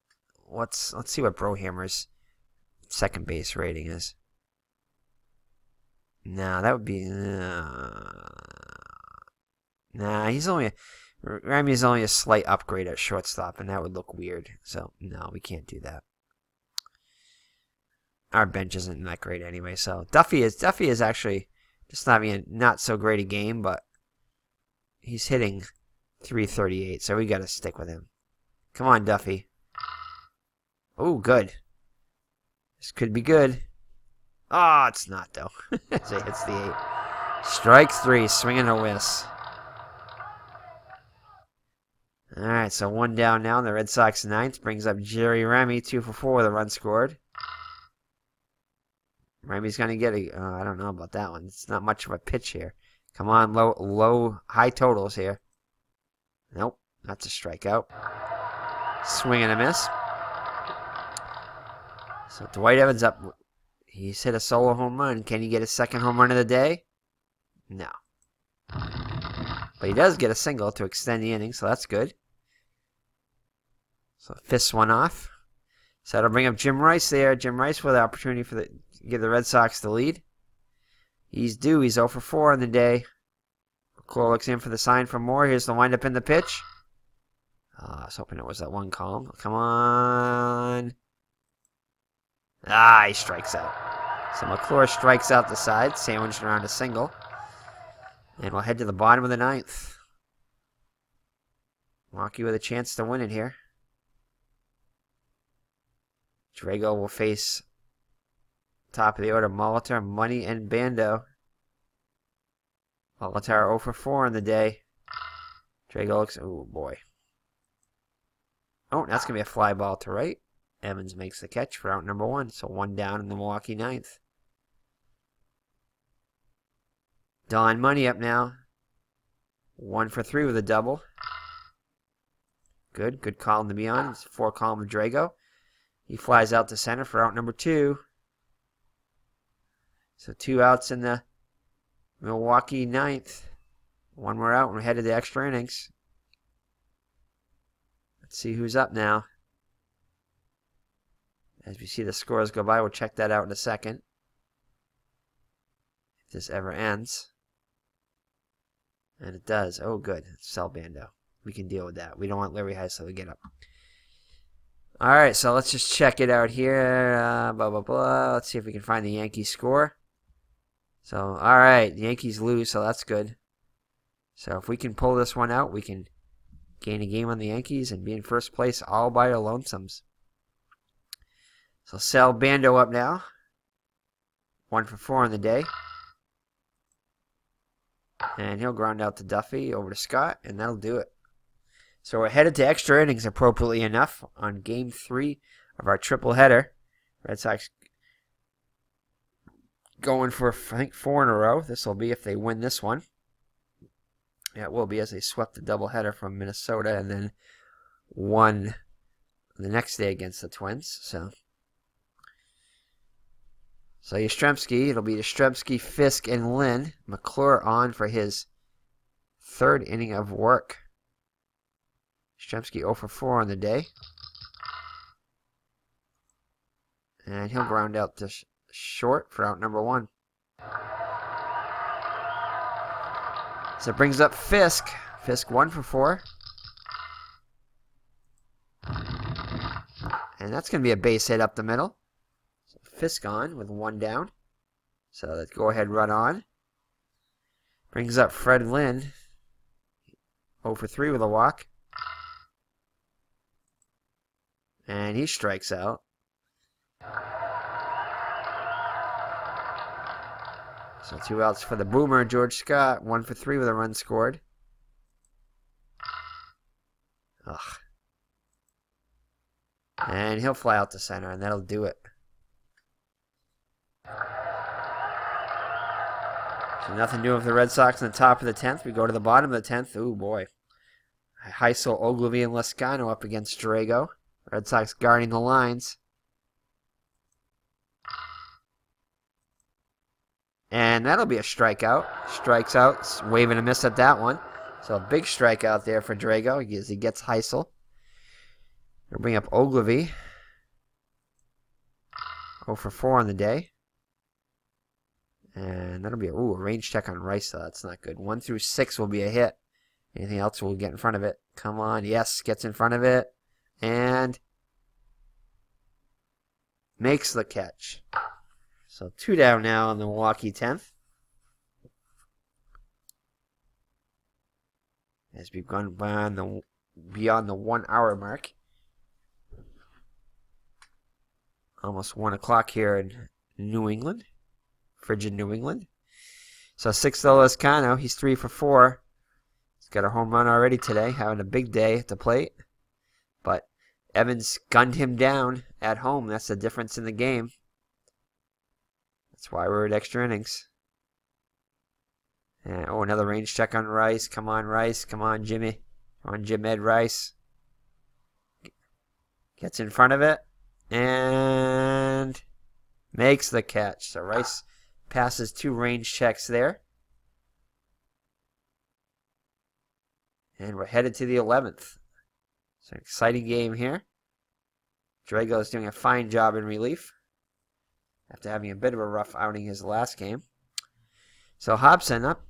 Let's see what Brohammer's second base rating is. No, that would be. Nah, Remy's only a slight upgrade at shortstop, and that would look weird. So no, we can't do that. Our bench isn't that great anyway. So Duffy is actually just not so great a game, but he's hitting .338, so we got to stick with him. Come on, Duffy. Oh, good. This could be good. Oh, it's not, though. As it hits the 8. Strike 3, swing and a miss. All right, so 1 down now in the Red Sox 9th. Brings up Jerry Remy, 2 for 4 with a run scored. Remy's going to get I don't know about that one. It's not much of a pitch here. Come on, high totals here. Nope, that's a strikeout. Swing and a miss. So Dwight Evans up. He's hit a solo home run. Can he get his second home run of the day? No. But he does get a single to extend the inning, so that's good. So fists one off. So that'll bring up Jim Rice there. Jim Rice with the opportunity to give the Red Sox the lead. He's due. He's 0 for 4 on the day. McClure looks in for the sign for more. Here's the windup in the pitch. I was hoping it was that one column. Come on. He strikes out. So McClure strikes out the side, sandwiched around a single. And we'll head to the bottom of the 9th. Milwaukee with a chance to win it here. Drago will face top of the order Molitor, Money, and Bando. Molitor 0 for 4 on the day. Drago looks, oh boy. Oh, that's going to be a fly ball to right. Evans makes the catch for out number 1. So 1 down in the Milwaukee 9th. Don Money up now. 1 for 3 with a double. Good column to be on. It's 4 column of Drago. He flies out to center for out number 2. So 2 outs in the Milwaukee 9th. 1 more out and we're headed to extra innings. Let's see who's up now. As we see the scores go by, we'll check that out in a second. If this ever ends. And it does. Oh, good. Sell Bando. We can deal with that. We don't want Larry Heisler to get up. All right, so let's just check it out here. Blah, blah, blah. Let's see if we can find the Yankees score. So, all right. The Yankees lose, so that's good. So if we can pull this one out, we can gain a game on the Yankees and be in first place all by our lonesomes. So Sal Bando up now. 1 for 4 on the day. And he'll ground out to Duffy over to Scott, and that'll do it. So we're headed to extra innings appropriately enough on Game 3 of our triple header. Red Sox going for, I think, 4 in a row. This will be if they win this one. Yeah, it will be as they swept the doubleheader from Minnesota and then won the next day against the Twins. So Yastrzemski, it'll be Yastrzemski, Fisk, and Lynn. McClure on for his 3rd inning of work. Yastrzemski 0 for 4 on the day. And he'll ground out to short for out number 1. So it brings up Fisk. Fisk 1 for 4. And that's going to be a base hit up the middle. So Fisk on with 1 down. So let's go ahead run on. Brings up Fred Lynn. 0 for 3 with a walk. And he strikes out. So 2 outs for the Boomer, George Scott. 1 for 3 with a run scored. Ugh. And he'll fly out to center, and that'll do it. So nothing new with the Red Sox in the top of the 10th. We go to the bottom of the 10th. Ooh, boy. Heisel, Ogilvy, and Lescano up against Drago. Red Sox guarding the lines. And that'll be a strikeout. Strikes out, waving a miss at that one. So a big strikeout there for Drago as he gets Heisel. We'll bring up Ogilvy. 0 for 4 on the day. And that'll be a range check on Rice, though. That's not good. 1 through 6 will be a hit. Anything else will get in front of it. Come on. Yes, gets in front of it. And makes the catch. So 2 down now on the Milwaukee 10th. As we've gone beyond the 1 hour mark. Almost 1 o'clock here in New England. Frigid New England. So Sixto Lezcano, he's 3 for 4. He's got a home run already today, having a big day at the plate. But Evans gunned him down at home. That's the difference in the game. That's why we're at extra innings. And, another range check on Rice. Come on, Rice. Come on, Jimmy. Come on, Jim Ed Rice. Gets in front of it. And makes the catch. So Rice passes 2 range checks there. And we're headed to the 11th. It's an exciting game here. Drago is doing a fine job in relief after having a bit of a rough outing his last game. So Hobson up.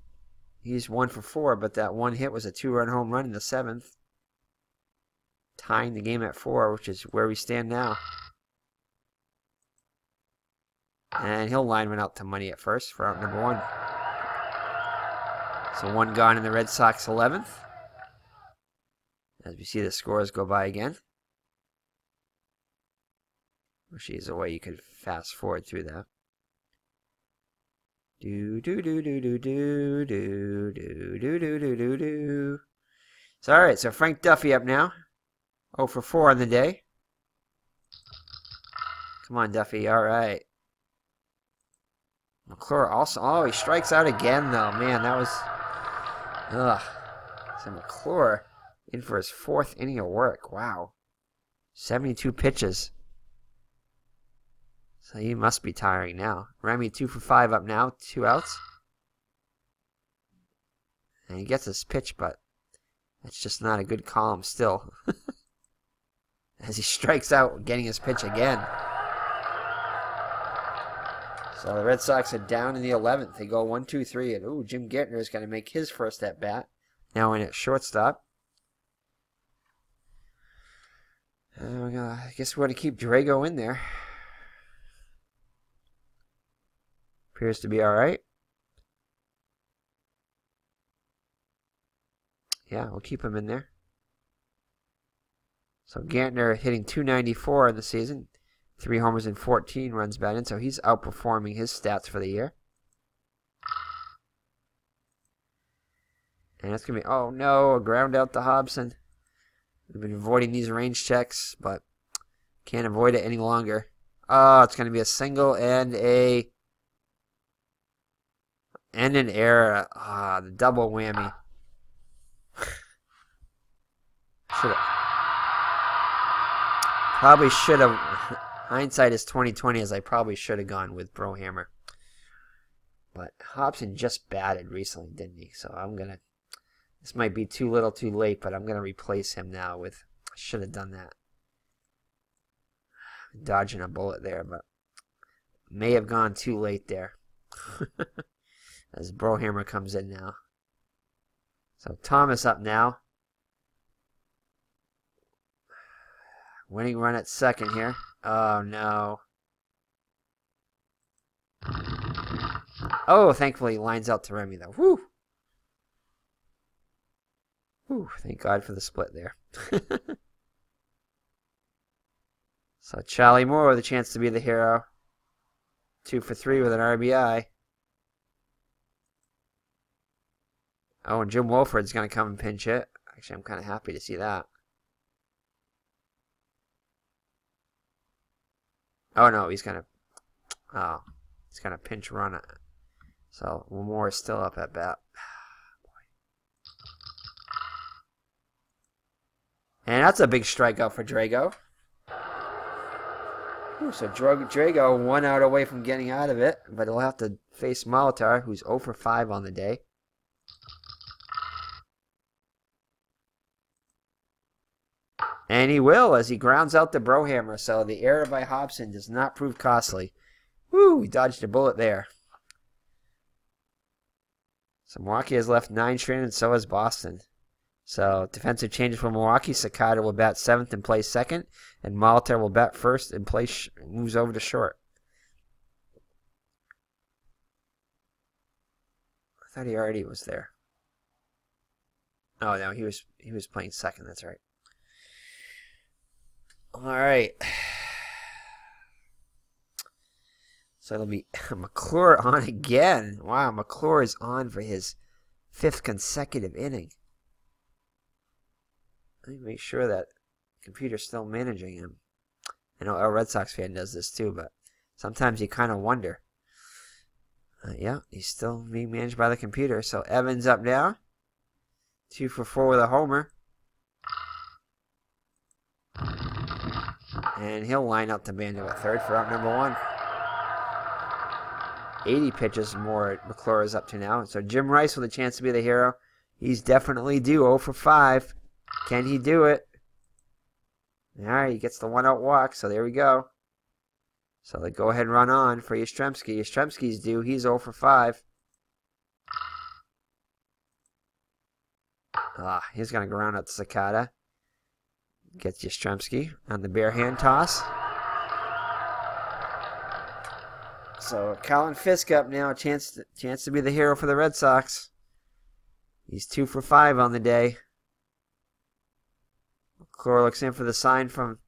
He's 1 for 4, but that one hit was a 2-run home run in the 7th. Tying the game at 4, which is where we stand now. And he'll line one out to Money at first for out number 1. So 1 gone in the Red Sox 11th. As we see the scores go by again. Wish there's a way you could fast forward through that. Do do do do do do do do do do do do do. So alright, so Frank Duffy up now. 0 for 4 on the day. Come on, Duffy, alright. McClure also, he strikes out again though. Man, that was, So McClure in for his 4th inning of work. Wow. 72 pitches. So he must be tiring now. Remy 2 for 5 up now. 2 outs. And he gets his pitch, but that's just not a good column still. As he strikes out, getting his pitch again. So the Red Sox are down in the 11th. They go 1-2-3. And Jim Gantner is going to make his first at bat. Now in at shortstop. I guess we're going to keep Drago in there. Appears to be alright. Yeah, we'll keep him in there. So Gantner hitting .294 in the season. 3 homers and 14 runs batted in, so he's outperforming his stats for the year. And that's going to be, oh no, a ground out to Hobson. We've been avoiding these range checks, but can't avoid it any longer. Oh, it's going to be a single and an error. The double whammy. Probably should have. Hindsight is 20/20, as I probably should have gone with Brohammer. But Hobson just batted recently, didn't he? So I'm gonna. This might be too little, too late, but I'm gonna replace him now with. I should have done that. Dodging a bullet there, but may have gone too late there. As Brohammer comes in now. So Thomas up now. Winning run at second here. Oh, no. Oh, thankfully he lines out to Remy, though. Whew. Whew, thank God for the split there. So Charlie Moore with a chance to be the hero. 2 for 3 with an RBI. Oh, and Jim Wolford's going to come and pinch hit. Actually, I'm kind of happy to see that. Oh, no, he's going to pinch run it. So, Moore is still up at bat. And that's a big strikeout for Drago. Ooh, so Drago 1 out away from getting out of it, but he'll have to face Molitor, who's 0 for 5 on the day. And he will as he grounds out the Brohammer. So the error by Hobson does not prove costly. Woo, he dodged a bullet there. So Milwaukee has left 9 straight, and so has Boston. So defensive changes for Milwaukee. Sakata will bat 7th and play 2nd. And Molitor will bat 1st and moves over to short. I thought he already was there. Oh no, he was playing 2nd, that's right. Alright. So it'll be McClure on again. Wow, McClure is on for his 5th consecutive inning. Let me make sure that the computer's still managing him. I know a Red Sox fan does this too, but sometimes you kind of wonder. Yeah, he's still being managed by the computer. So Evans up now. 2 for 4 with a homer. And he'll line up the Bando at 3rd for out number 1. 80 pitches more McClure is up to now. So Jim Rice with a chance to be the hero. He's definitely due 0 for 5. Can he do it? All right, he gets the 1-out walk, so there we go. So they go ahead and run on for Yastrzemski. Yastrzemski's due. He's 0 for 5. He's going to ground out Sakata. Gets Yastrzemski on the bare hand toss. So Colin Fisk up now. Chance to be the hero for the Red Sox. He's 2 for 5 on the day. McClure looks in for the sign from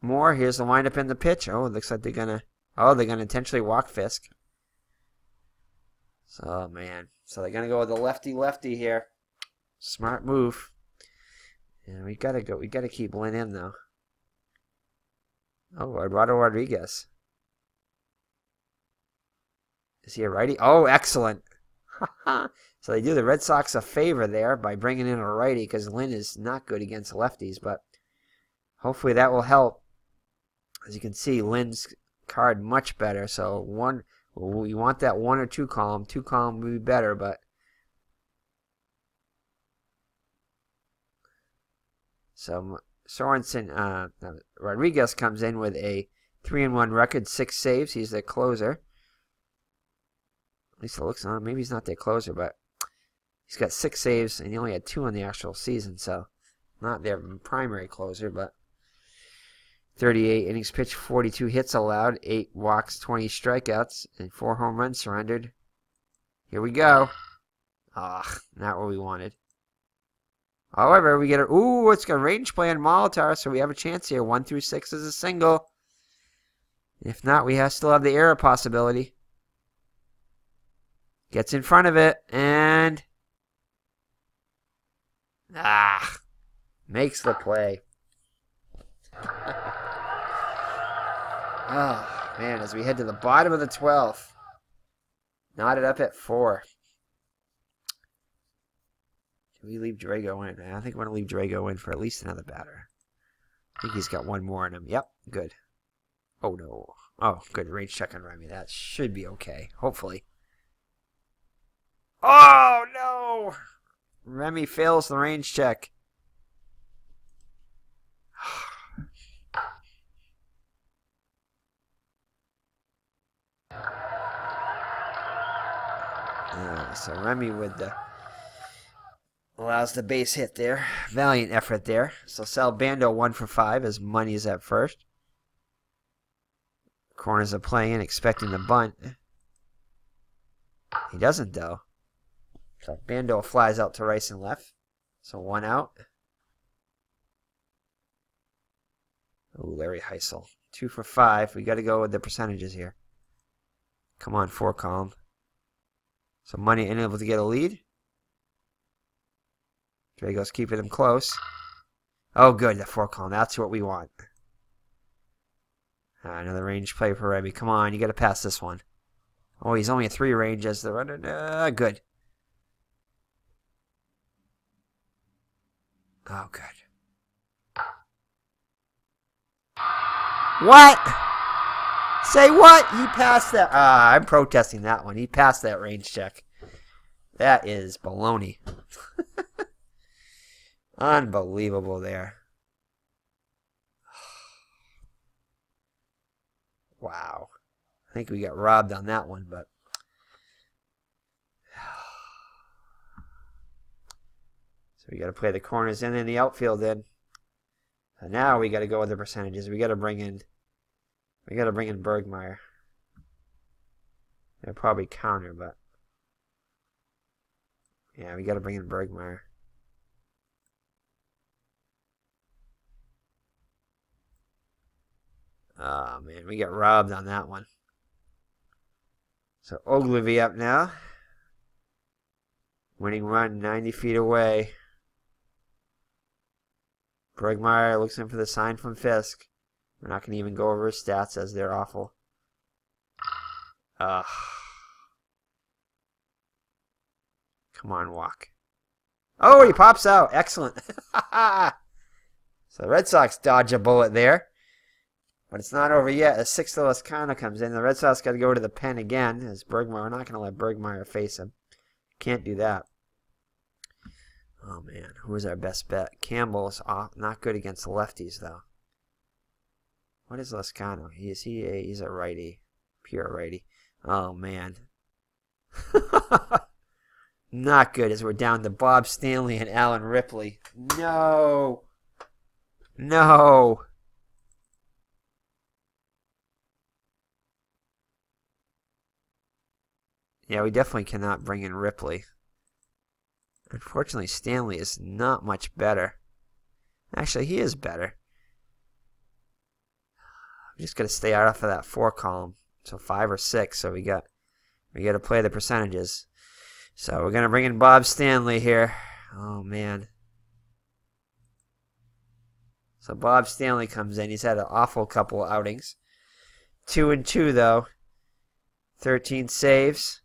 Moore. Here's the windup in the pitch. Oh, it looks like they're gonna intentionally walk Fisk. So man. So they're gonna go with the lefty here. Smart move. And we gotta keep Lynn in though. Oh, Eduardo Rodriguez. Is he a righty? Oh, excellent. So they do the Red Sox a favor there by bringing in a righty because Lynn is not good against lefties, but hopefully that will help. As you can see, Lynn's card much better. So we want that 1 or 2 column. 2 column would be better, but so Sorensen, Rodriguez comes in with a 3-1 record, 6 saves. He's the closer. At least it looks on. Maybe he's not their closer, but he's got 6 saves, and he only had 2 in the actual season, so not their primary closer, but 38 innings pitched, 42 hits allowed, 8 walks, 20 strikeouts, and 4 home runs surrendered. Here we go. Not what we wanted. However, we get it's got a range play on Molitor, so we have a chance here. 1 through 6 is a single. If not, we still have the error possibility. Gets in front of it, and makes the play. Oh, man, as we head to the bottom of the 12th. Knotted up at 4. Do we leave Drago in? I think we're going to leave Drago in for at least another batter. I think he's got 1 more in him. Yep, good. Oh, no. Oh, good. Range check on Remy. That should be okay, hopefully. Oh, no! Remy fails the range check. So Remy allows the base hit there. Valiant effort there. So Sal Bando 1 for 5 as Money is at first. Corners are playing, expecting the bunt. He doesn't, though. So Bando flies out to Rice and left. So 1 out. Oh, Larry Heisel. 2 for 5. We got to go with the percentages here. Come on, 4 column. So Money unable to get a lead. Drago's keeping him close. Oh, good, the 4 column. That's what we want. Another range play for Remy. Come on, you got to pass this one. Oh, he's only a 3 range as the runner. Good. Oh, good. What? Say what? He passed that. I'm protesting that one. He passed that range check. That is baloney. Unbelievable there. Wow. I think we got robbed on that one, but so we got to play the corners in and the outfield in. So now we got to go with the percentages. We got to bring in Bergmeyer. They'll probably counter, but yeah, we got to bring in Bergmeyer. Oh man, we got robbed on that one. So Ogilvy up now. Winning run 90 feet away. Bergmeyer looks in for the sign from Fisk. We're not going to even go over his stats as they're awful. Come on, walk. Oh, he pops out. Excellent. So the Red Sox dodge a bullet there. But it's not over yet as Sixto Lezcano comes in. The Red Sox got to go to the pen again as Bergmeyer. We're not going to let Bergmeyer face him. Can't do that. Oh, man. Who is our best bet? Campbell's not good against the lefties, though. What is Lezcano? He's a righty. Pure righty. Oh, man. Not good as we're down to Bob Stanley and Alan Ripley. No. No. Yeah, we definitely cannot bring in Ripley. Unfortunately, Stanley is not much better. Actually, he is better. I'm just going to stay out of that 4 column. So 5 or 6. So we got to play the percentages. So we're going to bring in Bob Stanley here. Oh, man. So Bob Stanley comes in. He's had an awful couple outings. 2-2, though. 13 saves.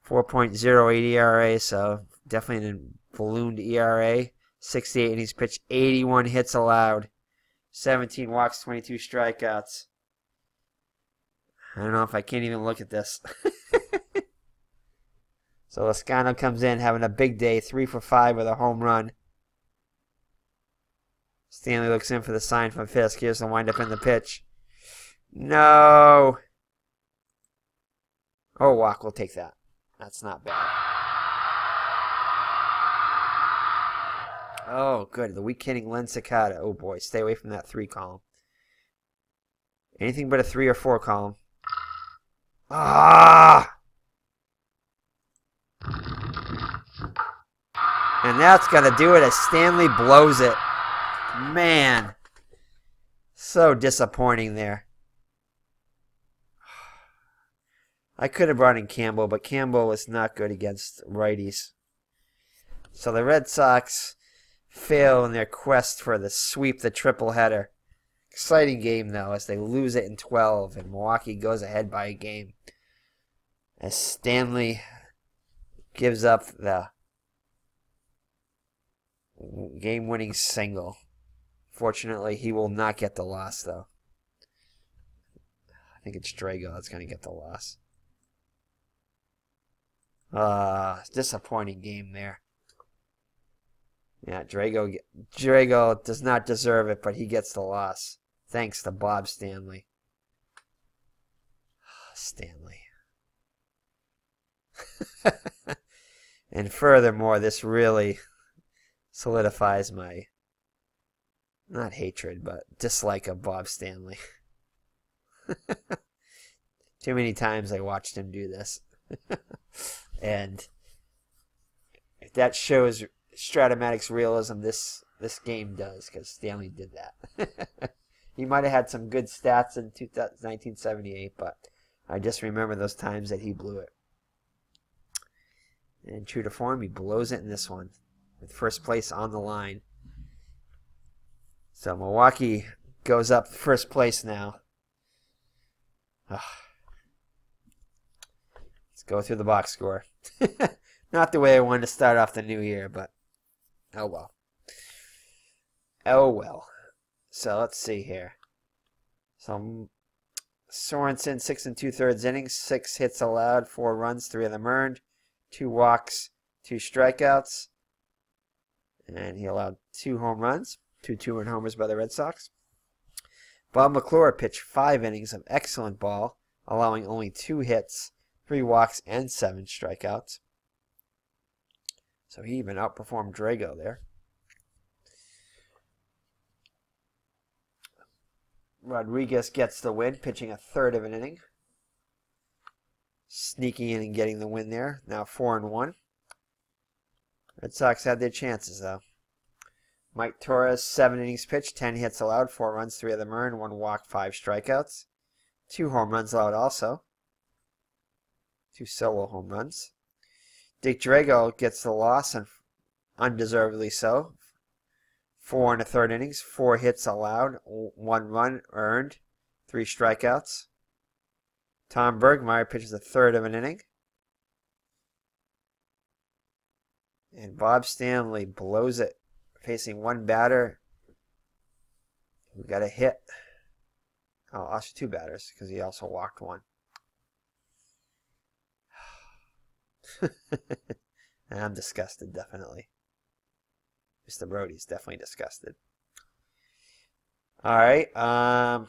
4.08 ERA, so definitely an ballooned ERA. 68 innings pitched, 81 hits allowed. 17 walks, 22 strikeouts. I don't know if I can't even look at this. So Lezcano comes in having a big day, 3 for 5 with a home run. Stanley looks in for the sign from Fisk. Here's the windup in the pitch. No. Oh, walk. We'll take that. That's not bad. Oh, good. The weak hitting Len Cicada. Oh, boy. Stay away from that 3 column. Anything but a 3 or 4 column. Ah! And that's going to do it as Stanley blows it. Man. So disappointing there. I could have brought in Campbell, but Campbell was not good against righties. So the Red Sox fail in their quest for the sweep the triple header. Exciting game, though, as they lose it in 12, and Milwaukee goes ahead by a game. As Stanley gives up the game-winning single. Fortunately, he will not get the loss, though. I think it's Drago that's going to get the loss. Disappointing game there. Yeah, Drago does not deserve it, but he gets the loss. Thanks to Bob Stanley. Stanley. And furthermore, this really solidifies my, not hatred, but dislike of Bob Stanley. Too many times I watched him do this. And if that shows Strat-o-matic's realism, this game does, because Stanley did that. He might have had some good stats in 1978, but I just remember those times that he blew it. And true to form, he blows it in this one, with first place on the line. So Milwaukee goes up first place now. Let's go through the box score. Not the way I wanted to start off the new year, but oh well. Oh well. So let's see here. So Sorensen, 6 2/3 innings, 6 hits allowed, 4 runs, 3 of them earned, 2 walks, 2 strikeouts, and he allowed 2 home runs, 2 2-run homers by the Red Sox. Bob McClure pitched 5 innings of excellent ball, allowing only 2 hits, 3 walks, and 7 strikeouts. So he even outperformed Drago there. Rodriguez gets the win, pitching a third of an inning. Sneaking in and getting the win there. Now 4-1. Red Sox had their chances, though. Mike Torres, 7 innings pitched, 10 hits allowed, 4 runs, 3 of them earned, 1 walk, 5 strikeouts. 2 home runs allowed also. 2 solo home runs. Dick Drago gets the loss, and undeservedly so. 4 1/3 innings, 4 hits allowed, 1 run earned, 3 strikeouts. Tom Bergmeyer pitches a third of an inning. And Bob Stanley blows it, facing one batter who got a hit. Oh, also 2 batters, because he also walked 1. And I'm disgusted, definitely. Mr. Brody's definitely disgusted. All right, let's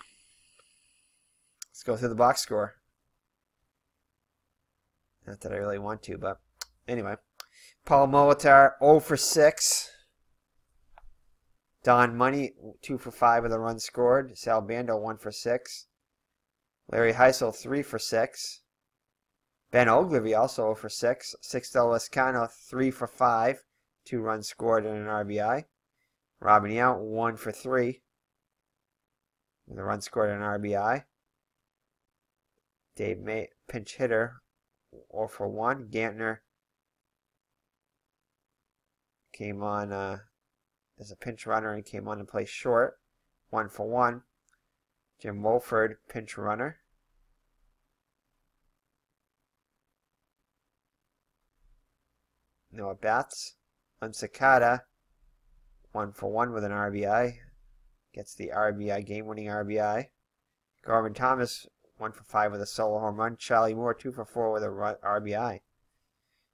go through the box score. Not that I really want to, but anyway. Paul Molitor, 0 for 6. Don Money, 2 for 5 with a run scored. Sal Bando, 1 for 6. Larry Heisel, 3 for 6. Ben Ogilvy, also 0 for 6. Sixto Lescano, 3 for 5. 2 runs scored and an RBI. Robin Yount, 1 for 3. With a run scored and an RBI. Dave May, pinch hitter, 0 for 1. Gantner came on as a pinch runner and came on to play short, 1 for 1. Jim Wolford, pinch runner. Noah Batts, Unsakata, 1 for 1 with an RBI. Gets the RBI, game-winning RBI. Garvin Thomas, 1 for 5 with a solo home run. Charlie Moore, 2 for 4 with a RBI.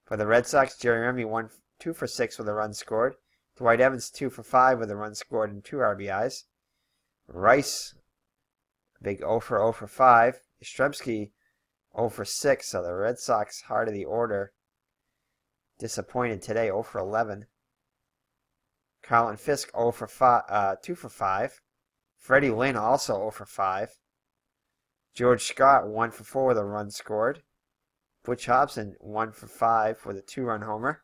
For the Red Sox, Jerry Remy, 2 for 6 with a run scored. Dwight Evans, 2 for 5 with a run scored and 2 RBIs. Rice, big 0 for 5. Yastrzemski, 0 for 6. So the Red Sox, heart of the order, disappointed today, 0 for 11. Carlton Fisk, 2 for 5. Freddie Lynn, also 0 for 5. George Scott, 1 for 4 with a run scored. Butch Hobson, 1 for 5 with a 2-run homer.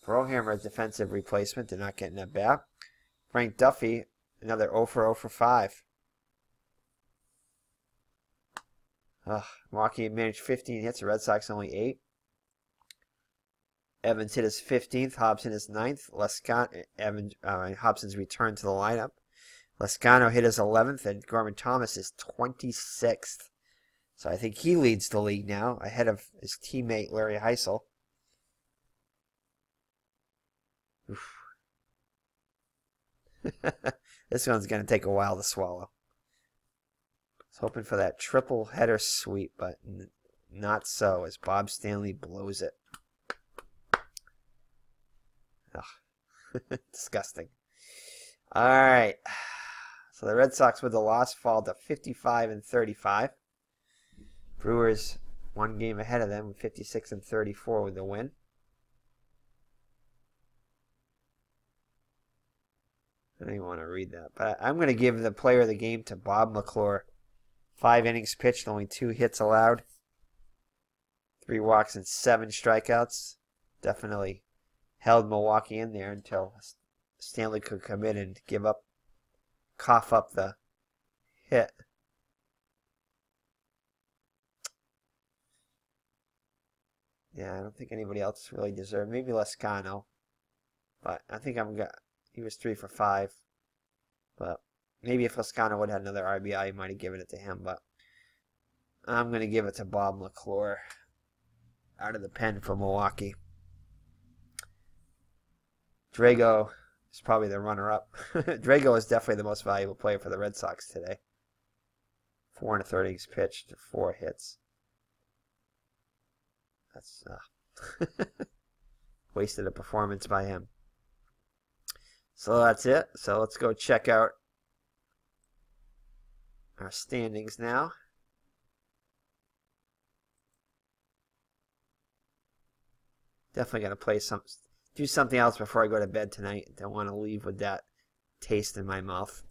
Brohammer, a defensive replacement, did not get in at bat. Frank Duffy, another 0 for 5. Milwaukee managed 15 hits, the Red Sox only 8. Evans hit his 15th, Hobson his 9th. Hobson's return to the lineup. Lescano hit his 11th, and Gorman Thomas his 26th. So I think he leads the league now, ahead of his teammate Larry Heisel. This one's going to take a while to swallow. I was hoping for that triple header sweep, but not so, as Bob Stanley blows it. Disgusting. All right. So the Red Sox with the loss fall to 55-35. Brewers 1 game ahead of them, 56-34 with the win. I don't even want to read that, but I'm going to give the player of the game to Bob McClure. 5 innings pitched, only 2 hits allowed, 3 walks and 7 strikeouts. Definitely held Milwaukee in there until Stanley could come in and cough up the hit. Yeah, I don't think anybody else really deserved. Maybe Lescano, but I think he was 3 for 5. But maybe if Lescano would have had another RBI, he might have given it to him. But I'm going to give it to Bob McClure out of the pen for Milwaukee. Drago is probably the runner-up. Drago is definitely the most valuable player for the Red Sox today. 4 and a third innings pitched, 4 hits. That's wasted a performance by him. So that's it. So let's go check out our standings now. Definitely going to do something else before I go to bed tonight. Don't want to leave with that taste in my mouth.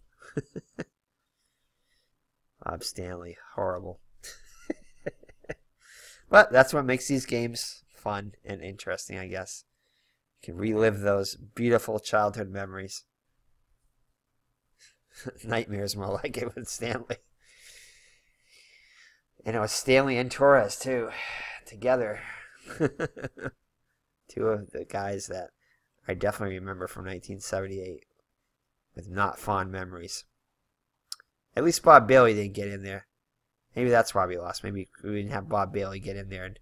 Bob Stanley, horrible. But that's what makes these games fun and interesting, I guess. You can relive those beautiful childhood memories. Nightmares, more like it, with Stanley. And it was Stanley and Torres, too, together. Two of the guys that I definitely remember from 1978 with not fond memories. At least Bob Bailey didn't get in there. Maybe that's why we lost. Maybe we didn't have Bob Bailey get in there and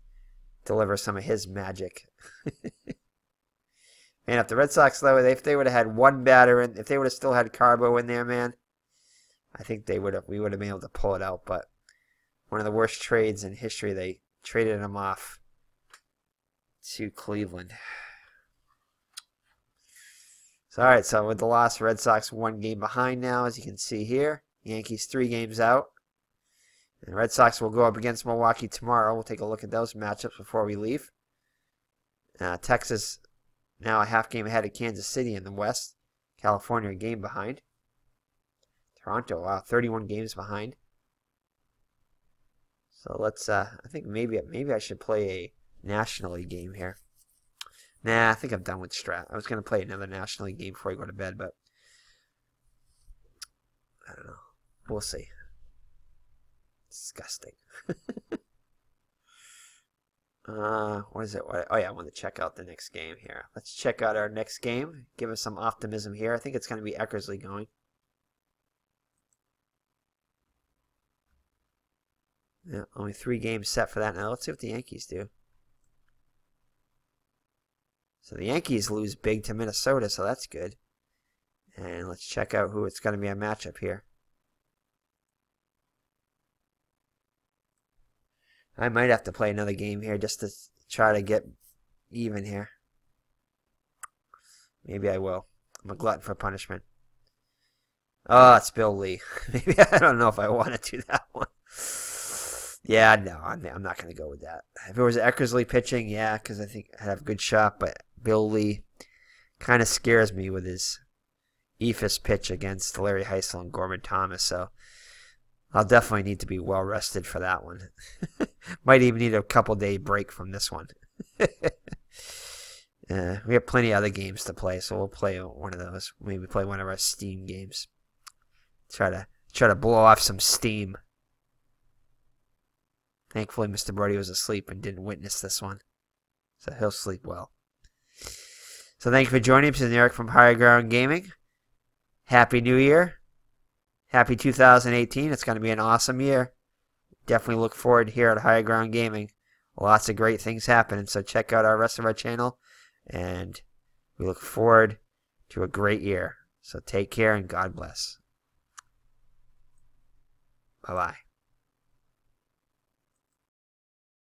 deliver some of his magic. Man, if the Red Sox, though, if they would have had one batter, and if they would have still had Carbo in there, man, I think we would have been able to pull it out. But one of the worst trades in history, they traded him off to Cleveland. So, all right, so with the loss, Red Sox 1 game behind now, as you can see here. Yankees 3 games out. And the Red Sox will go up against Milwaukee tomorrow. We'll take a look at those matchups before we leave. Texas now a half game ahead of Kansas City in the West. California a game behind. Toronto, 31 games behind. So let's, I think maybe I should play a National League game here. Nah, I think I'm done with Strat. I was going to play another National League game before I go to bed, but I don't know. We'll see. Disgusting. What is it? Oh yeah, I want to check out the next game here. Let's check out our next game. Give us some optimism here. I think it's going to be Eckersley going. Yeah, only 3 games set for that now. Let's see what the Yankees do. So the Yankees lose big to Minnesota, so that's good. And let's check out who it's going to be a matchup here. I might have to play another game here just to try to get even here. Maybe I will. I'm a glutton for punishment. Oh, it's Bill Lee. Maybe I don't know if I want to do that one. Yeah, no, I'm not going to go with that. If it was Eckersley pitching, yeah, because I think I'd have a good shot. But Bill Lee kind of scares me with his eephus pitch against Larry Heisel and Gorman Thomas. So I'll definitely need to be well rested for that one. Might even need a couple-day break from this one. We have plenty of other games to play, so we'll play one of those. Maybe play one of our Steam games. Try to blow off some steam. Thankfully, Mr. Brody was asleep and didn't witness this one, so he'll sleep well. So thank you for joining me. This is Eric from Higher Ground Gaming. Happy New Year. Happy 2018. It's going to be an awesome year. Definitely look forward here at Higher Ground Gaming. Lots of great things happening, so check out our rest of our channel, and we look forward to a great year. So take care and God bless. Bye-bye.